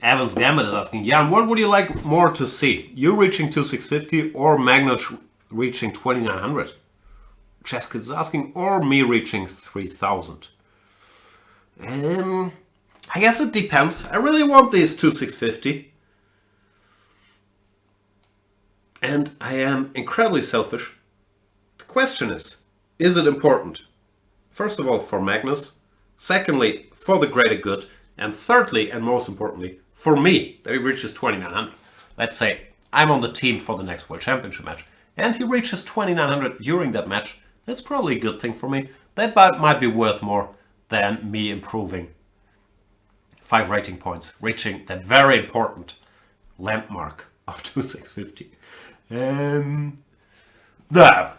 Evans Gambit is asking, Jan, what would you like more to see? You reaching 2650 or Magnus reaching 2900? Cheskid is asking, or me reaching 3000? I guess it depends. I really want these 2650. And I am incredibly selfish. The question is it important? First of all, for Magnus. Secondly, for the greater good. And thirdly, and most importantly, for me, that he reaches 2900. Let's say I'm on the team for the next World Championship match, and he reaches 2900 during that match. That's probably a good thing for me. That might be worth more than me improving 5 rating points, reaching that very important landmark of 2650. No,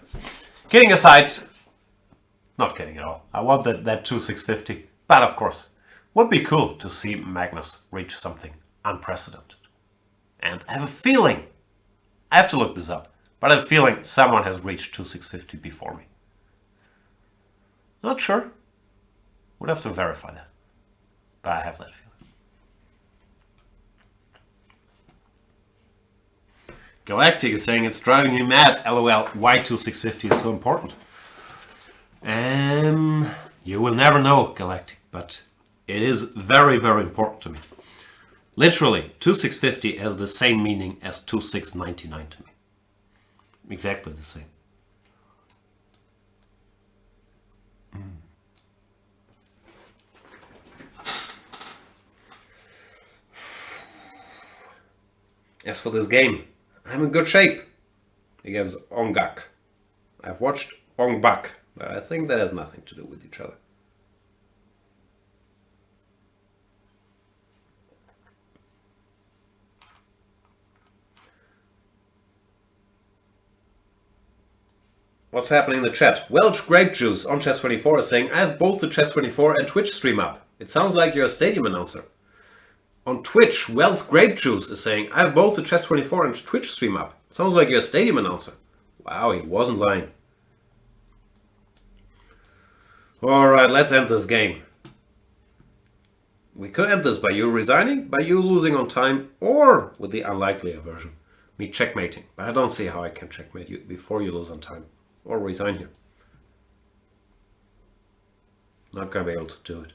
kidding aside, not kidding at all. I want that 2650, but of course, would be cool to see Magnus reach something unprecedented. And I have a feeling, I have to look this up, but I have a feeling someone has reached 2650 before me. Not sure. Would have to verify that. But I have that feeling. Galactic is saying it's driving me mad. LOL, why 2650 is so important? You will never know, Galactic, but it is very, very important to me. Literally, 2650 has the same meaning as 2699 to me. Exactly the same. As for this game, I'm in good shape against Ongak. I've watched Ongbak, but I think that has nothing to do with each other. What's happening in the chat? Welsh Grape Juice on Chess24 is saying, I have both the Chess24 and Twitch stream up. It sounds like you're a stadium announcer. On Twitch, Welsh Grape Juice is saying, I have both the Chess24 and Twitch stream up. It sounds like you're a stadium announcer. Wow, he wasn't lying. Alright, let's end this game. We could end this by you resigning, by you losing on time, or with the unlikelier version, me checkmating. But I don't see how I can checkmate you before you lose on time. Or resign here. Not gonna be able to do it.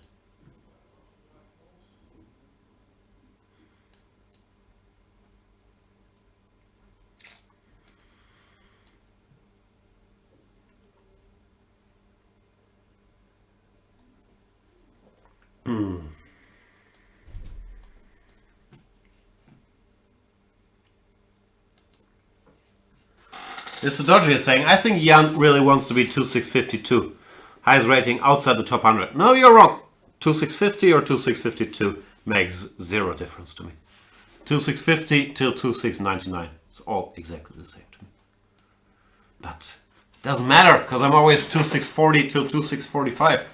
Mr. Dodgy is saying, I think Jan really wants to be 2652. Highest rating outside the top 100. No, you're wrong. 2650 or 2652 makes zero difference to me. 2650 till 2699. It's all exactly the same to me. But it doesn't matter, because I'm always 2640 till 2645.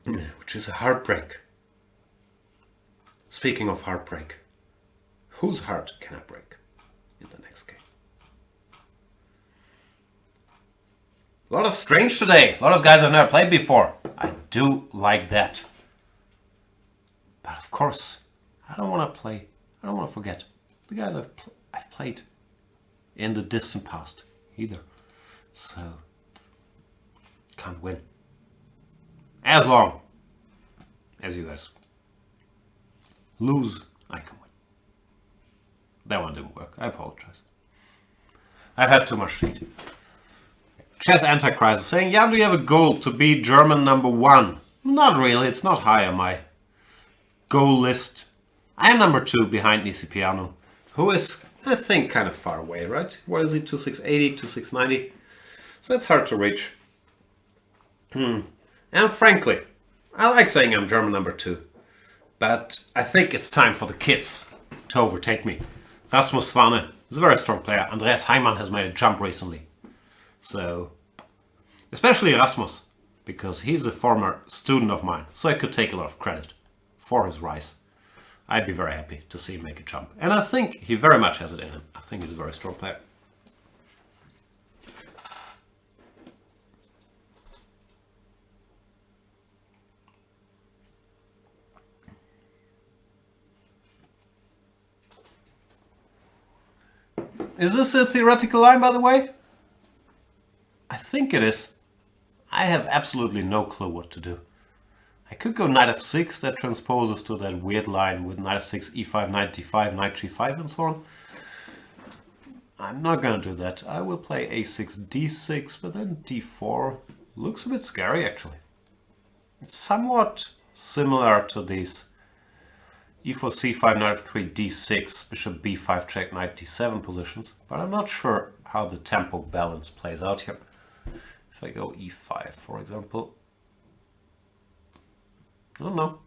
Which is a heartbreak. Speaking of heartbreak, whose heart can I break in the next game? A lot of strange today. A lot of guys I've never played before. I do like that. But of course, I don't want to play. I don't want to forget the guys I've played in the distant past either. So, can't win. As long as you guys lose, I can win. That one didn't work. I apologize. I've had too much to eat. Chess Antichrist is saying, Jan, do you have a goal to be German #1? Not really. It's not high on my goal list. I am #2 behind Nisipiano, who is, I think, kind of far away, right? What is he? 2680, 2690? So it's hard to reach. And frankly, I like saying I'm German #2. But I think it's time for the kids to overtake me. Rasmus Swane is a very strong player. Andreas Heimann has made a jump recently. So, especially Rasmus, because he's a former student of mine. So I could take a lot of credit for his rise. I'd be very happy to see him make a jump. And I think he very much has it in him. I think he's a very strong player. Is this a theoretical line, by the way? I think it is. I have absolutely no clue what to do. I could go knight f6, that transposes to that weird line with knight f6, e5, knight d5, knight g5 and so on. I'm not gonna do that. I will play a6, d6, but then d4 looks a bit scary actually. It's somewhat similar to these e4, c5, knight f3, d6, bishop b5, check, knight d7 positions, but I'm not sure how the tempo balance plays out here. If I go e5, for example, I don't know.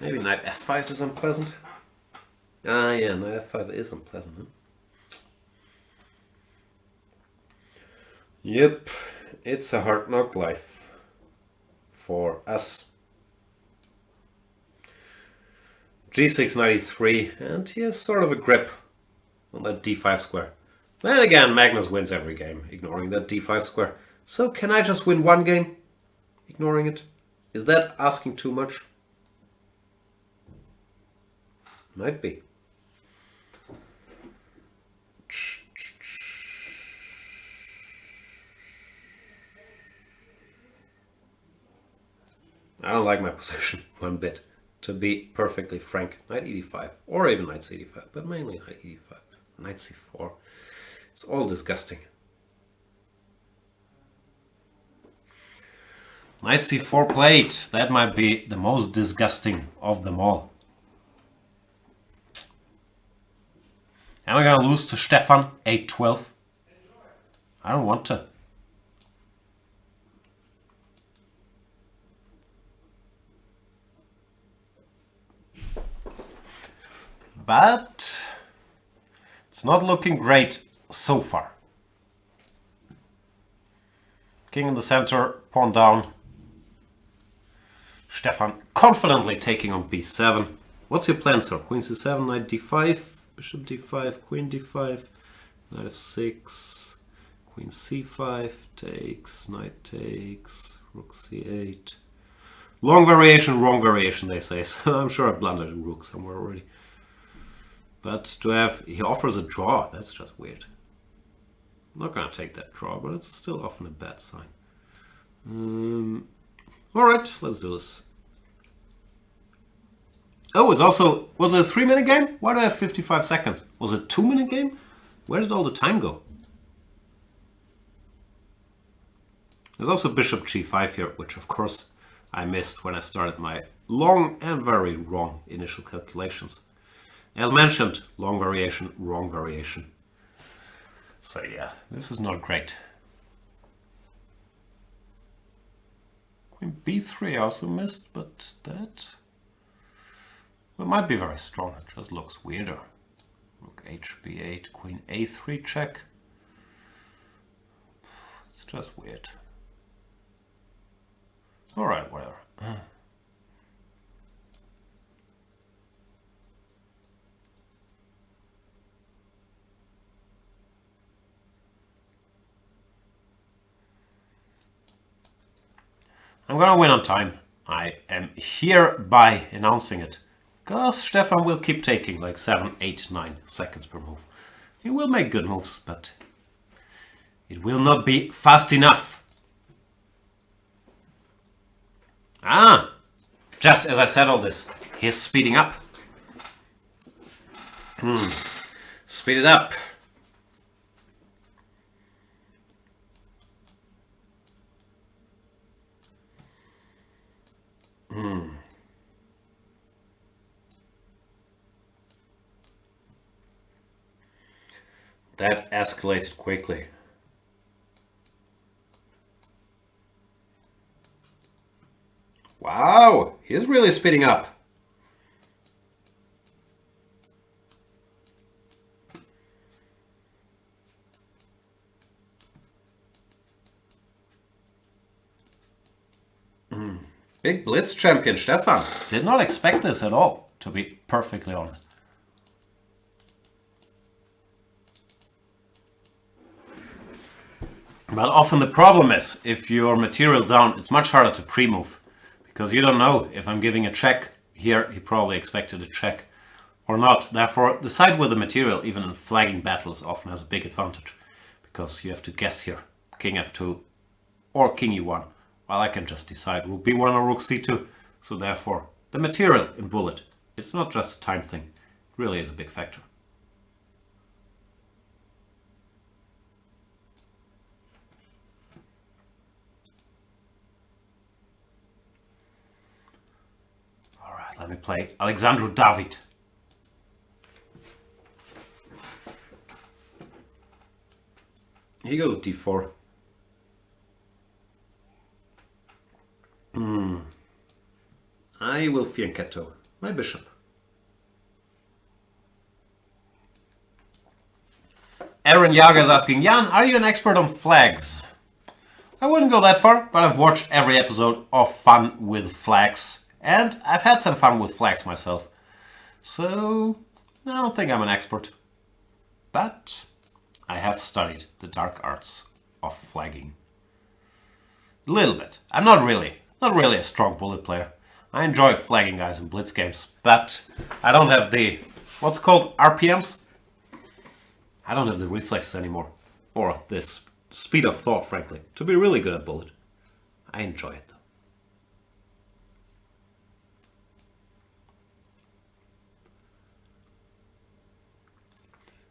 Maybe knight f5 is unpleasant. Ah, yeah, knight f5 is unpleasant, huh? Yep, it's a hard knock life for us. g6, knight e3, and he has sort of a grip on that d5 square. Then again, Magnus wins every game, ignoring that d5 square. So can I just win one game, ignoring it? Is that asking too much? Might be. I don't like my position one bit, to be perfectly frank. Knight e5, or even knight c5, but mainly knight e5, knight c4. It's all disgusting. Knight c4 played. That might be the most disgusting of them all. Am I gonna lose to Stefan 8-12? I don't want to. but it's not looking great so far. King in the center, pawn down. Stefan confidently taking on b7. What's your plan, sir? Queen c7, knight d5, bishop d5, queen d5, knight f6, queen c5 takes, knight takes, rook c8. Long variation, wrong variation, they say. So I'm sure I blundered a rook somewhere already. But to have, he offers a draw. That's just weird. I'm not gonna take that draw, but it's still often a bad sign. All right, let's do this. Oh, it's also, was it a 3-minute game? Why do I have 55 seconds? Was it a 2-minute game? Where did all the time go? There's also bishop g5 here, which of course I missed when I started my long and very wrong initial calculations. As mentioned, long variation, wrong variation. So yeah, this is not great. Queen b3 I also missed, but that might be very strong. It just looks weirder. Rook hb8, queen a3 check. It's just weird. Alright, whatever. I'm gonna win on time. I am hereby announcing it. Because Stefan will keep taking like 7, 8, 9 seconds per move. He will make good moves, but it will not be fast enough. Ah! Just as I said all this, he's speeding up. Speed it up. That escalated quickly. Wow, he's really speeding up. Big Blitz champion Stefan. Did not expect this at all, to be perfectly honest. But often the problem is, if you're material down, it's much harder to pre-move. Because you don't know if I'm giving a check. Here, he probably expected a check or not. Therefore, the side with the material, even in flagging battles, often has a big advantage. Because you have to guess here. King f2 or king e1. While I can just decide rook b1 or rook c2. So therefore, the material in bullet, it's not just a time thing. It really is a big factor. Alright, let me play Alexandru David. He goes d4. I will fianchetto my bishop. Aaron Yaga is asking, Jan, are you an expert on flags? I wouldn't go that far, but I've watched every episode of Fun with Flags, and I've had some fun with flags myself. So, I don't think I'm an expert. But I have studied the dark arts of flagging. A little bit. I'm not really a strong bullet player. I enjoy flagging guys in blitz games, but I don't have the, what's called RPMs? I don't have the reflexes anymore, or this speed of thought, frankly, to be really good at bullet. I enjoy it though.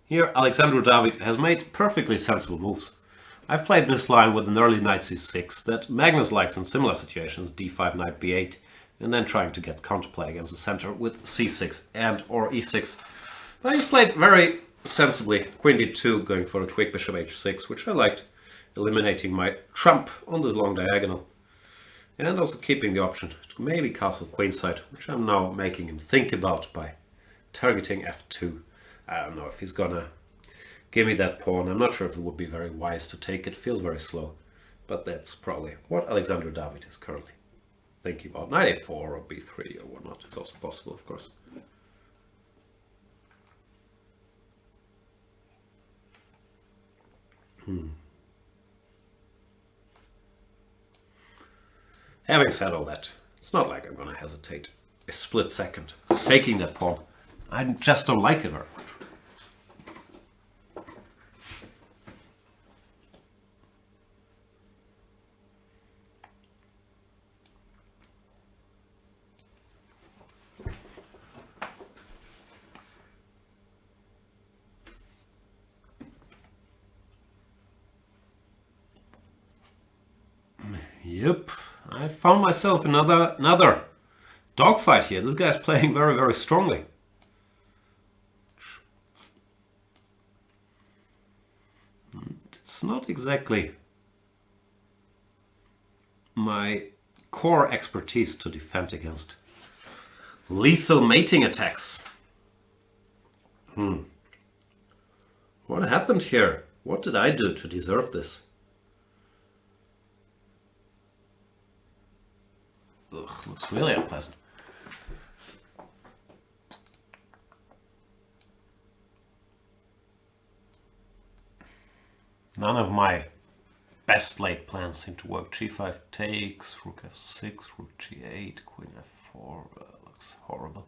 Here, Alexandru David has made perfectly sensible moves. I've played this line with an early knight c6 that Magnus likes in similar situations, d5, knight b8, and then trying to get counterplay against the center with c6 and or e6. But he's played very sensibly, queen d2, going for a quick bishop h6, which I liked, eliminating my trump on this long diagonal. And also keeping the option to maybe castle queenside, which I'm now making him think about by targeting f2. I don't know if he's gonna give me that pawn. I'm not sure if it would be very wise to take it. Feels very slow. But that's probably what Alexander David is currently thinking about. Knight a4 or b3 or whatnot. It's also possible, of course. Having said all that, it's not like I'm gonna hesitate a split second taking that pawn. I just don't like it very much. Yep, I found myself another dogfight here. This guy's playing very, very strongly. It's not exactly my core expertise to defend against lethal mating attacks. What happened here? What did I do to deserve this? Ugh, looks really unpleasant. None of my best laid plans seem to work. G5 takes, rook f6, rook g8, queen f4, looks horrible.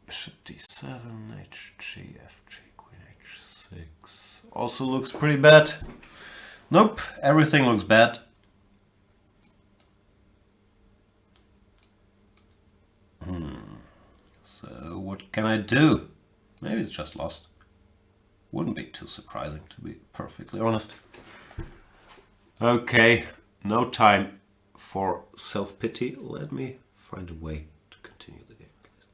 Bishop d7, hg, fg, queen h6, also looks pretty bad. Nope, everything looks bad. So what can I do? Maybe it's just lost. Wouldn't be too surprising, to be perfectly honest. Okay, no time for self-pity. Let me find a way to continue the game, please.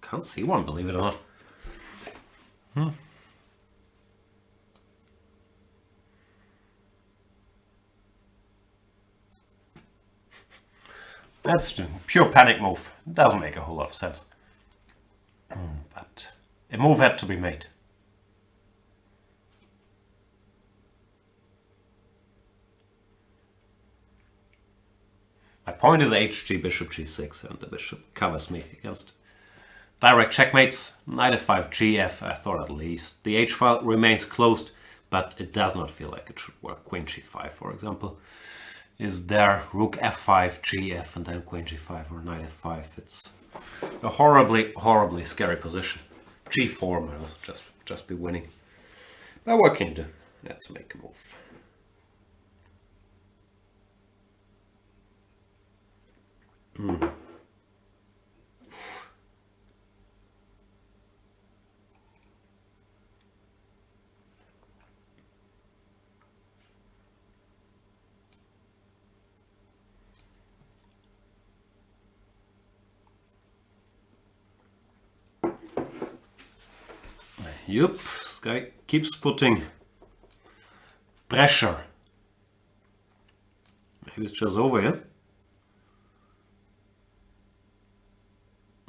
Can't see one, believe it or not. That's a pure panic move. It doesn't make a whole lot of sense. But a move had to be made. My point is hg, bishop g6, and the bishop covers me against direct checkmates. Knight f5, gf, I thought at least. The h-file remains closed, but it does not feel like it should work. Queen g5, for example, is there. Rook f5, gf, and then queen g5 or knight f5. It's a horribly, horribly scary position. g4 might also just be winning. But what can you do? Let's make a move. Yup, this guy keeps putting pressure. Maybe it's just over here.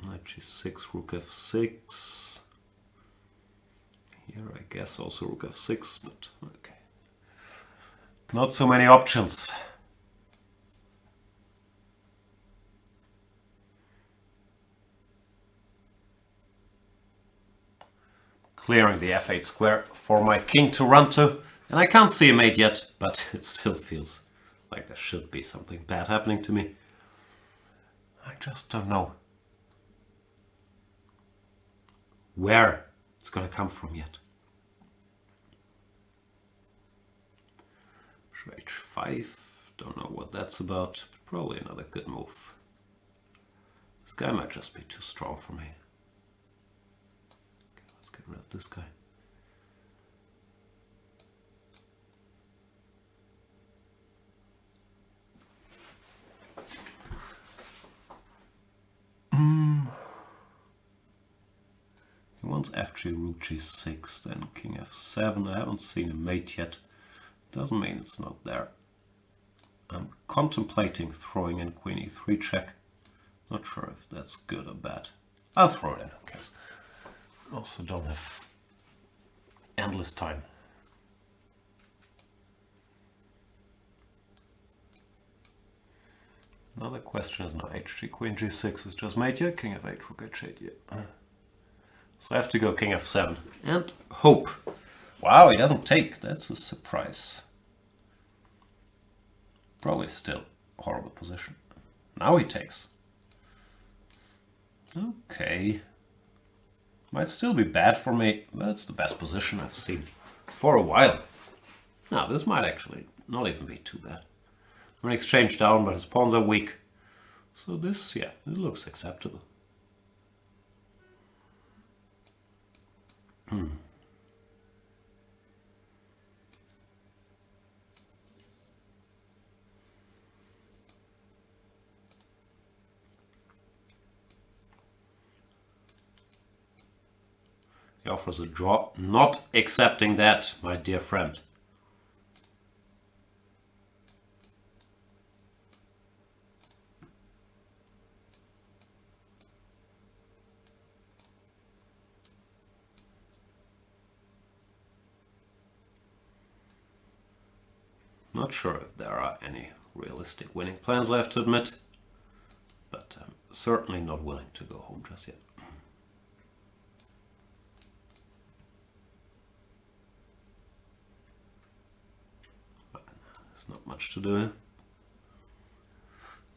Knight g6, rook f6. Here I guess also rook f6, but okay. Not so many options. Clearing the f8 square for my king to run to. And I can't see a mate yet, but it still feels like there should be something bad happening to me. I just don't know where it's going to come from yet. h5, don't know what that's about, but probably another good move. This guy might just be too strong for me. Okay, let's get rid of this guy. He wants pawns f3, rook g6, then king f7. I haven't seen a mate yet. Doesn't mean it's not there. I'm contemplating throwing in queen e3 check. Not sure if that's good or bad. I'll throw it in, who cares. Also don't have endless time. Another question is now h3, queen g6 is just mate here, king f8, rook h8, yeah. So I have to go king f7 and hope. Wow, he doesn't take, that's a surprise. Probably still a horrible position. Now he takes. Okay. Might still be bad for me, but it's the best position I've seen for a while. Now this might actually not even be too bad. I'm an exchange down, but his pawns are weak. So this, yeah, it looks acceptable. He offers a draw. Not accepting that, my dear friend. Not sure if there are any realistic winning plans, I have to admit. But I'm certainly not willing to go home just yet. There's not much to do.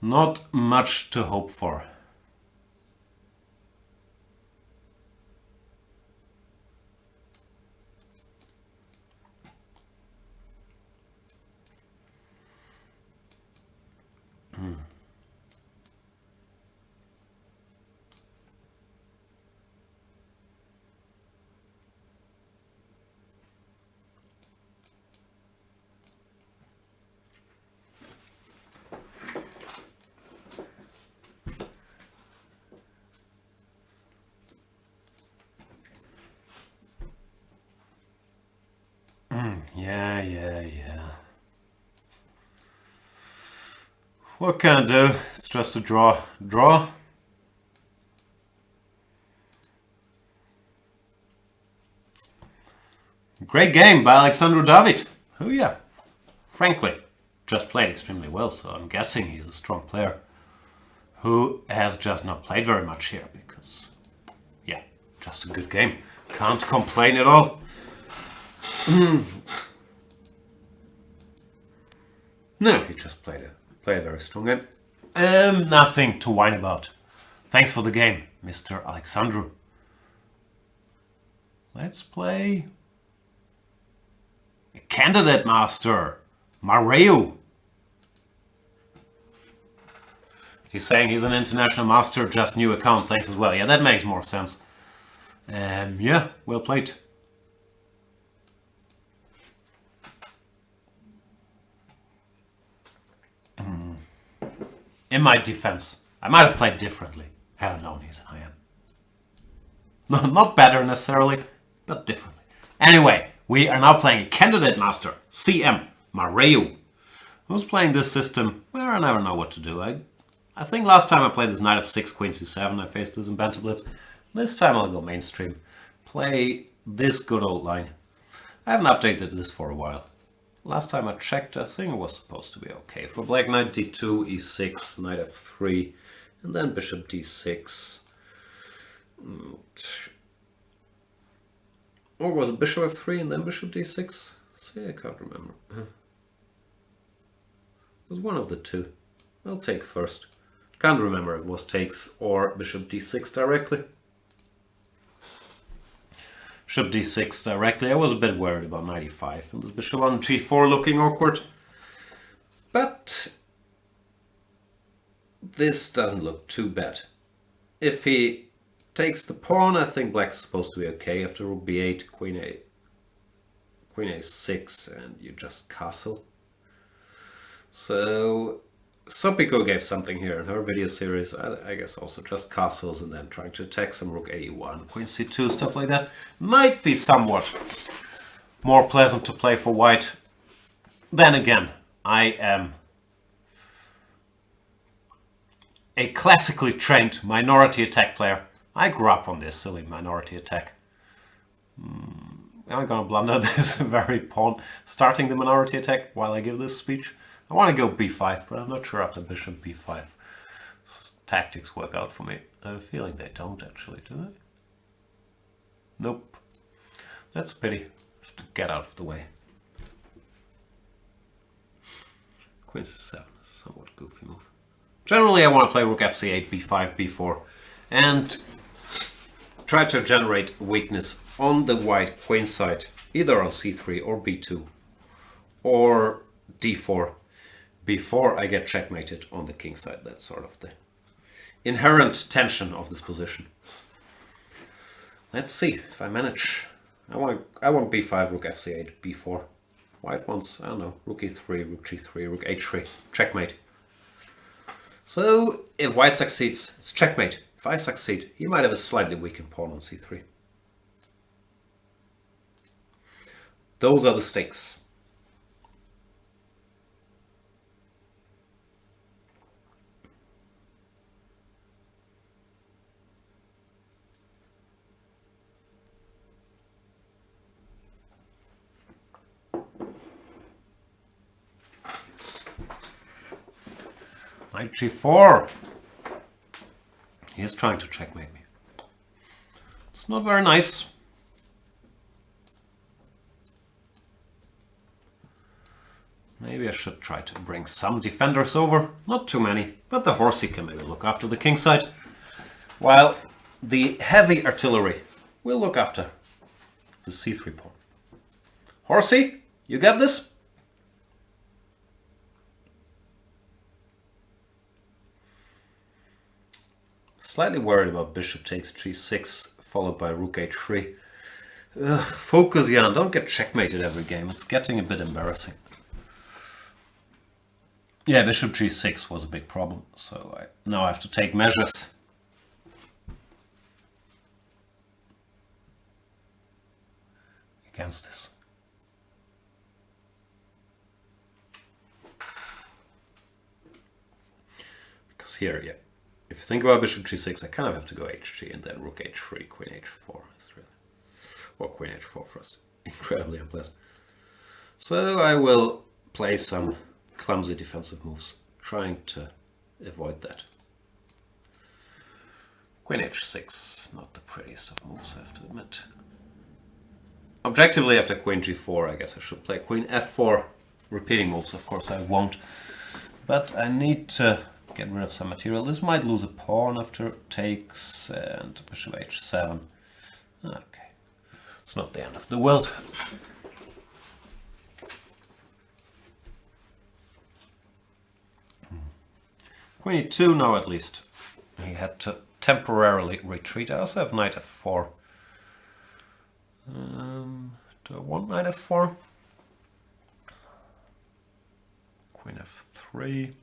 Not much to hope for. Yeah. What can I do? It's just a draw. Draw? Great game by Alexandru David. Oh yeah. Frankly, just played extremely well, so I'm guessing he's a strong player who has just not played very much here because, yeah, just a good game. Can't complain at all. No, he just played a very strong game. Nothing to whine about. Thanks for the game, Mr. Alexandru. Let's play a candidate master, Mareu. He's saying he's an international master, just new account, thanks as well. Yeah, that makes more sense. Yeah, well played. In my defense, I might have played differently. Had I known he's an IM. No, not better necessarily, but differently. Anyway, we are now playing a candidate master, CM Mareu. Who's playing this system? Well, I never know what to do. I think last time I played this knight f6, queen c7, I faced this in Banter Blitz. This time I'll go mainstream. Play this good old line. I haven't updated this for a while. Last time I checked, I think it was supposed to be okay. For black, knight d2, e6, knight f3, and then bishop d6. Or was it bishop f3 and then bishop d6? See, I can't remember. It was one of the two. I'll take first. Can't remember if it was takes or bishop d6 directly. Bishop d6 directly. I was a bit worried about knight e5 and this bishop on g4 looking awkward. But this doesn't look too bad. If he takes the pawn, I think black is supposed to be okay. After rook b8, queen a6, and you just castle. So Sopiko gave something here in her video series, I guess also just castles and then trying to attack some rook a1, queen c2, stuff like that. Might be somewhat more pleasant to play for white. Then again, I am a classically trained minority attack player. I grew up on this silly minority attack. Am I gonna blunder this very pawn, starting the minority attack while I give this speech? I want to go b5, but I'm not sure after bishop b5 tactics work out for me. I have a feeling they don't actually, do they? Nope. That's a pity. Have to get out of the way. Queen c7 is a somewhat goofy move. Generally, I want to play rook fc8, b5, b4, and try to generate weakness on the white queen side, either on c3 or b2 or d4, before I get checkmated on the king side. That's sort of the inherent tension of this position. Let's see if I manage. I want b5, rook fc8, b4. White wants, I don't know, rook e3, rook g3, rook h3, checkmate. So if white succeeds, it's checkmate. If I succeed, he might have a slightly weakened pawn on c3. Those are the stakes. Knight g4. He is trying to checkmate me. It's not very nice. Maybe I should try to bring some defenders over. Not too many, but the horsey can maybe look after the king side, while the heavy artillery will look after the c3 pawn. Horsey, you got this? Slightly worried about bishop takes g6, followed by rook h3. Ugh, focus, Jan, don't get checkmated every game. It's getting a bit embarrassing. Yeah, bishop g6 was a big problem, so now I have to take measures. Against this. Because here, yeah. If you think about bishop g6, I kind of have to go hg and then rook h3, queen h4. It's really, well, queen h4 first. Incredibly unpleasant. So I will play some clumsy defensive moves, trying to avoid that. Queen h6, not the prettiest of moves, I have to admit. Objectively, after queen g4, I guess I should play queen f4. Repeating moves, of course, I won't. But I need to get rid of some material. This might lose a pawn after takes, and bishop h7. Okay, it's not the end of the world. Queen e2 now at least. He had to temporarily retreat. I also have knight f4. Do I want knight f4? Queen f3.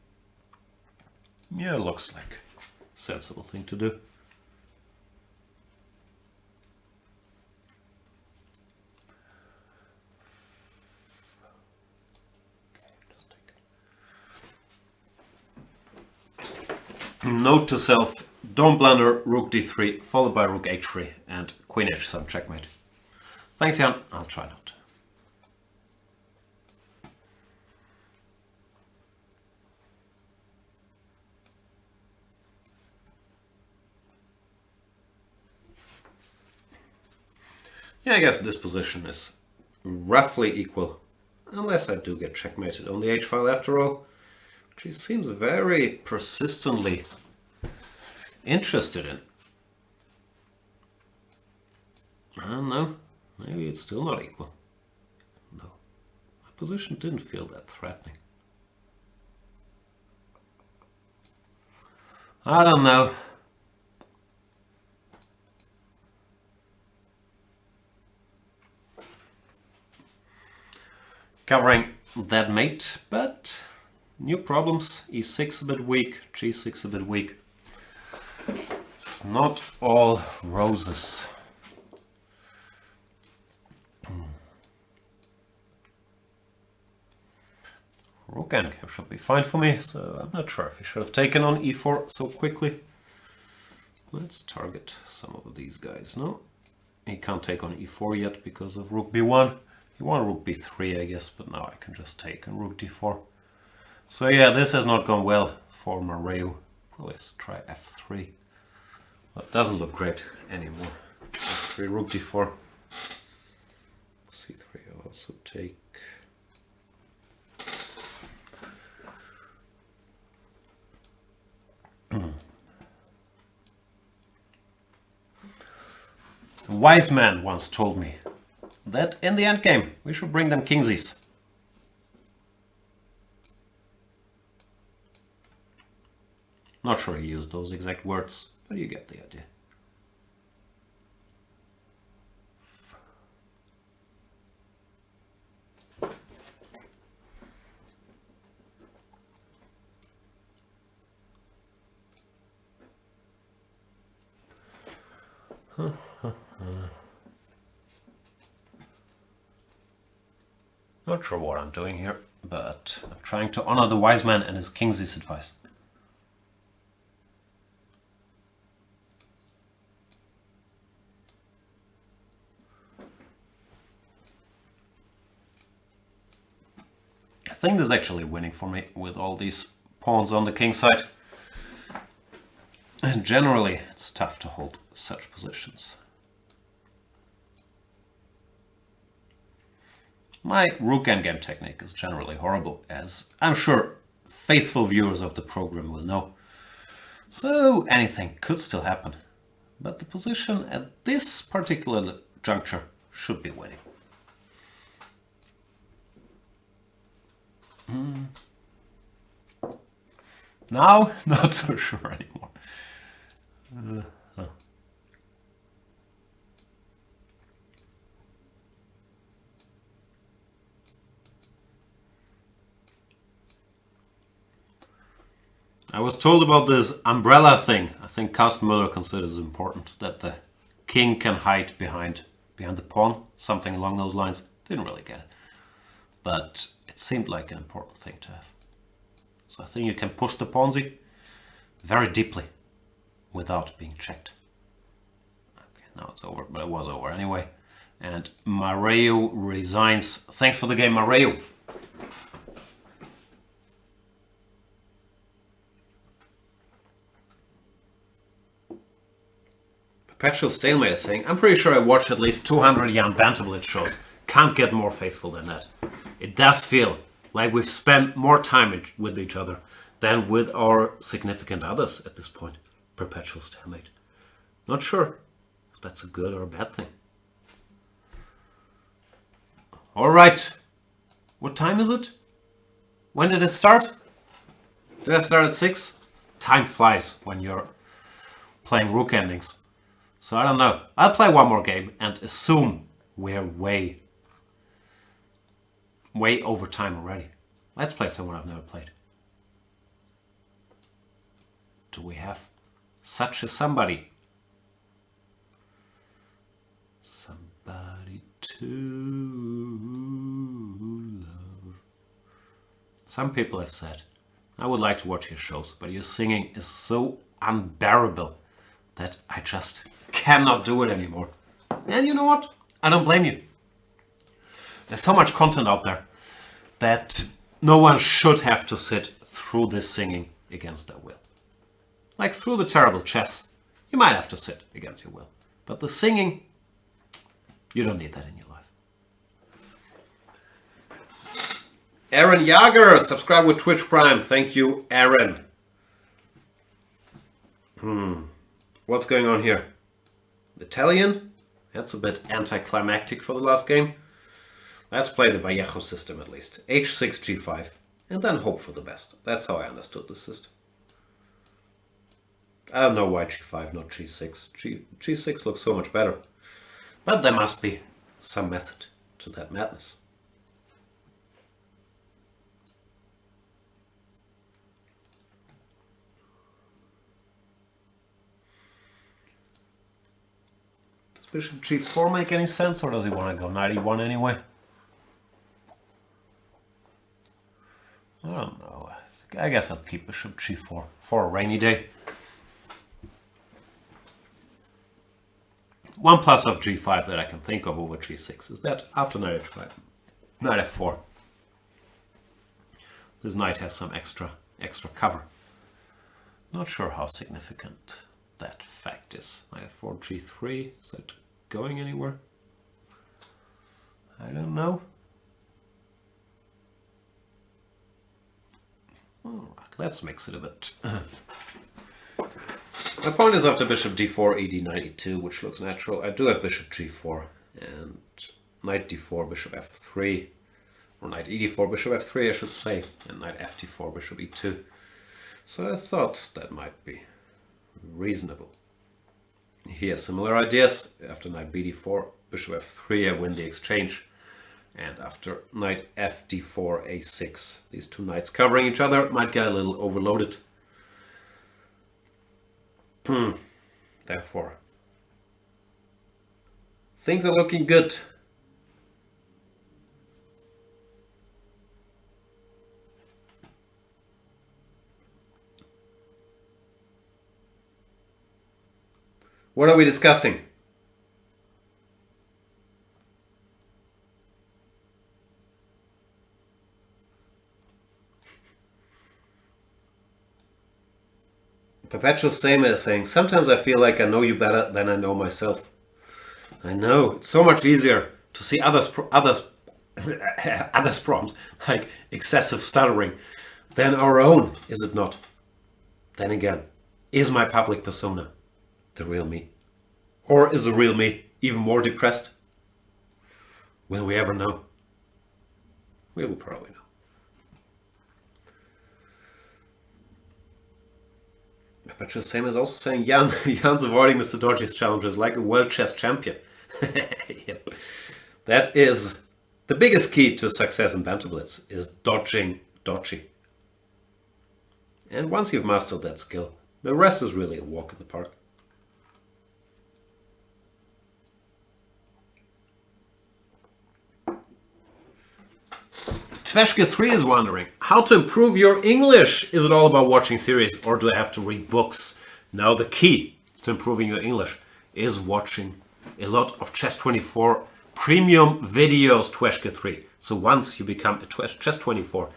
Yeah, looks like a sensible thing to do. Note to self, don't blunder rook d3, followed by rook h3 and queen h7 checkmate. Thanks, Jan. I'll try not to. Yeah, I guess this position is roughly equal, unless I do get checkmated on the h-file after all, which he seems very persistently interested in. I don't know, maybe it's still not equal. No, my position didn't feel that threatening. I don't know. Covering that mate, but New problems. E6 a bit weak, G6 a bit weak. It's not all roses. Rook endgame should be fine for me, so I'm not sure if he should have taken on e4 so quickly. Let's target some of these guys. No, he can't take on e4 yet because of rook b1. He won rook b3, I guess, but now I can just take on rook d4. So yeah, this has not gone well for Mareu. Let's try f3. That doesn't look great anymore. f3, rook d4. c3, I'll also take. A wise man once told me that in the endgame we should bring them kingsies. Not sure he used those exact words, but you get the idea. Not sure what I'm doing here, but I'm trying to honor the wise man and his kingsies advice. I think this is actually winning for me with all these pawns on the king side. And generally, it's tough to hold such positions. My rook endgame technique is generally horrible, as I'm sure faithful viewers of the program will know. So anything could still happen. But the position at this particular juncture should be winning. Now, not so sure anymore. I was told about this umbrella thing. I think Carsten Müller considers it important that the king can hide behind the pawn, something along those lines. Didn't really get it, but it seemed like an important thing to have. So I think you can push the pawnzy very deeply without being checked. Okay, now it's over, but it was over anyway. And Mareu resigns. Thanks for the game, Mareu. Perpetual Stalemate is saying, I'm pretty sure I watched at least 200 Jan Banter Blitz shows. Can't get more faithful than that. It does feel like we've spent more time with each other than with our significant others at this point. Perpetual Stalemate. Not sure if that's a good or a bad thing. Alright. What time is it? When did it start? Did I start at 6? Time flies when you're playing rook endings. So I don't know. I'll play one more game and assume we're way over time already. Let's play someone I've never played. Do we have such a somebody? Somebody to love. Some people have said, I would like to watch your shows, but your singing is so unbearable that I just cannot do it anymore. And you know what? I don't blame you. There's so much content out there that no one should have to sit through this singing against their will. Like through the terrible chess, you might have to sit against your will. But the singing, you don't need that in your life. Aaron Jager, subscribe with Twitch Prime. Thank you, Aaron. What's going on here? Italian? That's a bit anticlimactic for the last game. Let's play the Vallejo system at least. H6, G5, and then hope for the best. That's how I understood the system. I don't know why G5, not G6. G6 looks so much better. But there must be some method to that madness. Does bishop g4 make any sense, or does he want to go knight e1 anyway? I don't know. I guess I'll keep bishop g4 for a rainy day. One plus of g5 that I can think of over g6 is that after knight h5, knight f4, this knight has some extra cover. Not sure how significant that fact is. Knight f4, g3, is that going anywhere? I don't know. Alright, let's mix it a bit. My point is after bishop d4, ed, knight e2, which looks natural. I do have bishop g4 and knight d4, bishop f3, or knight ed4, bishop f3 I should say, and knight ft4, bishop e2. So I thought that might be reasonable. Here similar ideas. After knight bd4, bishop f3 I win the exchange. And after knight fd4, a6, these two knights covering each other might get a little overloaded. Therefore, things are looking good. What are we discussing? Perpetual Stamer is saying, sometimes I feel like I know you better than I know myself. I know, it's so much easier to see others problems, like excessive stuttering, than our own, is it not? Then again, is my public persona the real me? Or is the real me even more depressed? Will we ever know? We will probably know. But just same as also saying Jan's avoiding Mr. Dodgy's challenges like a world chess champion. Yep. That is the biggest key to success in Banter Blitz, is dodging dodgy. And once you've mastered that skill, the rest is really a walk in the park. Tveshka3 is wondering, how to improve your English? Is it all about watching series or do I have to read books? Now the key to improving your English is watching a lot of Chess24 premium videos, Tveshka3. So once you become a Chess24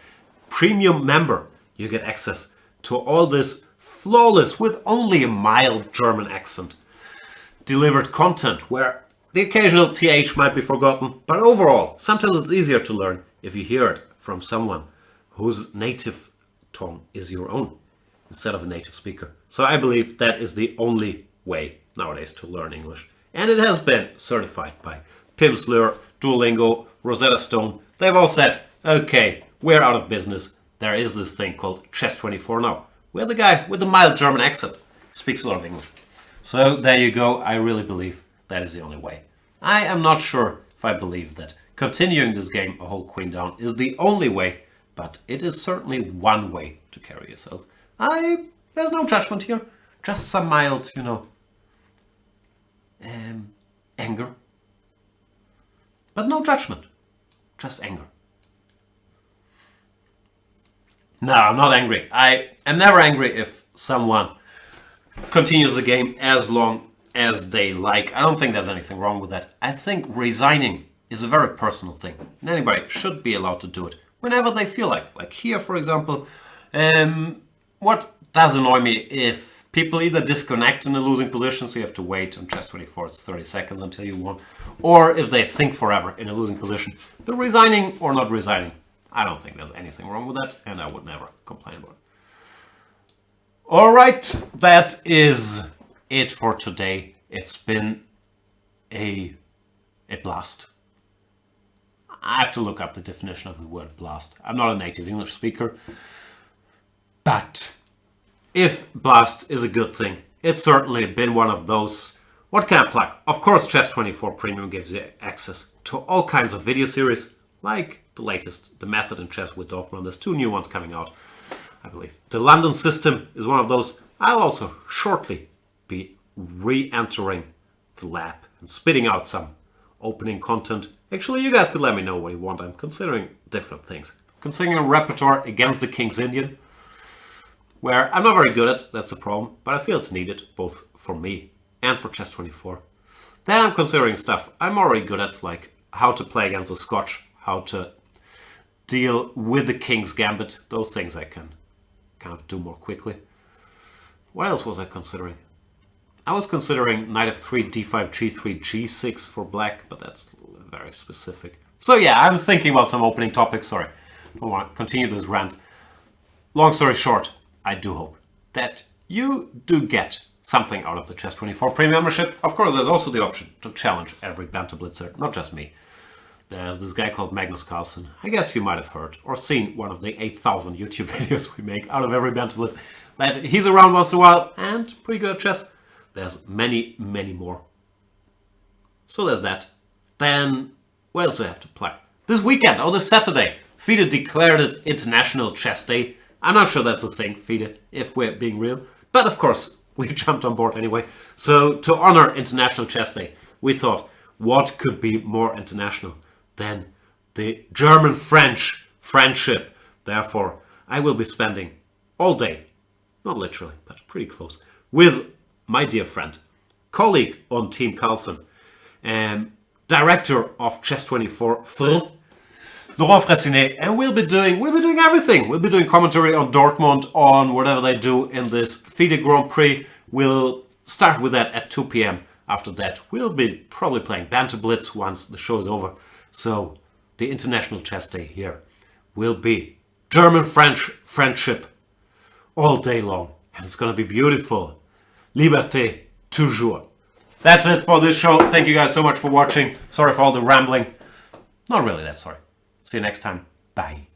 premium member, you get access to all this flawless, with only a mild German accent, delivered content where the occasional TH might be forgotten, but overall, sometimes it's easier to learn if you hear it from someone whose native tongue is your own, instead of a native speaker. So I believe that is the only way nowadays to learn English. And it has been certified by Pimsleur, Duolingo, Rosetta Stone. They've all said, okay, we're out of business. There is this thing called Chess24 now, where the guy with the mild German accent speaks a lot of English. So there you go. I really believe that is the only way. I am not sure if I believe that continuing this game a whole queen down is the only way, but it is certainly one way to carry yourself. There's no judgment here, just some mild, anger. But no judgment, just anger. No, I'm not angry. I am never angry if someone continues the game as long as they like. I don't think there's anything wrong with that. I think resigning is a very personal thing, and anybody should be allowed to do it whenever they feel like. Like here, for example, what does annoy me if people either disconnect in a losing position, so you have to wait on Chess24, it's 30 seconds until you won, or if they think forever in a losing position. The resigning or not resigning, I don't think there's anything wrong with that, and I would never complain about it. All right, that is it for today. It's been a blast. I have to look up the definition of the word blast. I'm not a native English speaker, but if blast is a good thing, it's certainly been one of those. What can I plug? Of course, Chess24 Premium gives you access to all kinds of video series, like the latest, The Method in Chess with Dorfman. There's 2 new ones coming out, I believe. The London System is one of those. I'll also shortly be re-entering the lab and spitting out some opening content. Actually, you guys could let me know what you want. I'm considering different things. Considering a repertoire against the King's Indian, where I'm not very good at, that's the problem, but I feel it's needed, both for me and for Chess24. Then I'm considering stuff I'm already good at, like how to play against the Scotch, how to deal with the King's Gambit, those things I can kind of do more quickly. What else was I considering? I was considering knight f3, d5, g3, g6 for black, but that's very specific. So yeah, I'm thinking about some opening topics. Sorry, I don't want to continue this rant. Long story short, I do hope that you do get something out of the Chess24 Premium membership. Of course, there's also the option to challenge every Banter Blitzer, not just me. There's this guy called Magnus Carlsen. I guess you might have heard or seen one of the 8,000 YouTube videos we make out of every Banter Blitz. That he's around once in a while and pretty good at chess. There's many, many more. So there's that. Then, what else do I have to plug? This weekend, this Saturday, FIDE declared it International Chess Day. I'm not sure that's a thing, FIDE, if we're being real. But of course, we jumped on board anyway. So to honor International Chess Day, we thought, what could be more international than the German-French friendship? Therefore, I will be spending all day, not literally, but pretty close, with my dear friend, colleague on Team Carlsen, director of Chess24, Laurent Fressinet, and we'll be doing everything. We'll be doing commentary on Dortmund, on whatever they do in this FIDE Grand Prix. We'll start with that at 2 p.m. After that, we'll be probably playing Banter Blitz once the show is over. So the International Chess Day here will be German-French friendship all day long, and it's going to be beautiful. Liberté toujours. That's it for this show. Thank you guys so much for watching. Sorry for all the rambling. Not really that sorry. See you next time. Bye.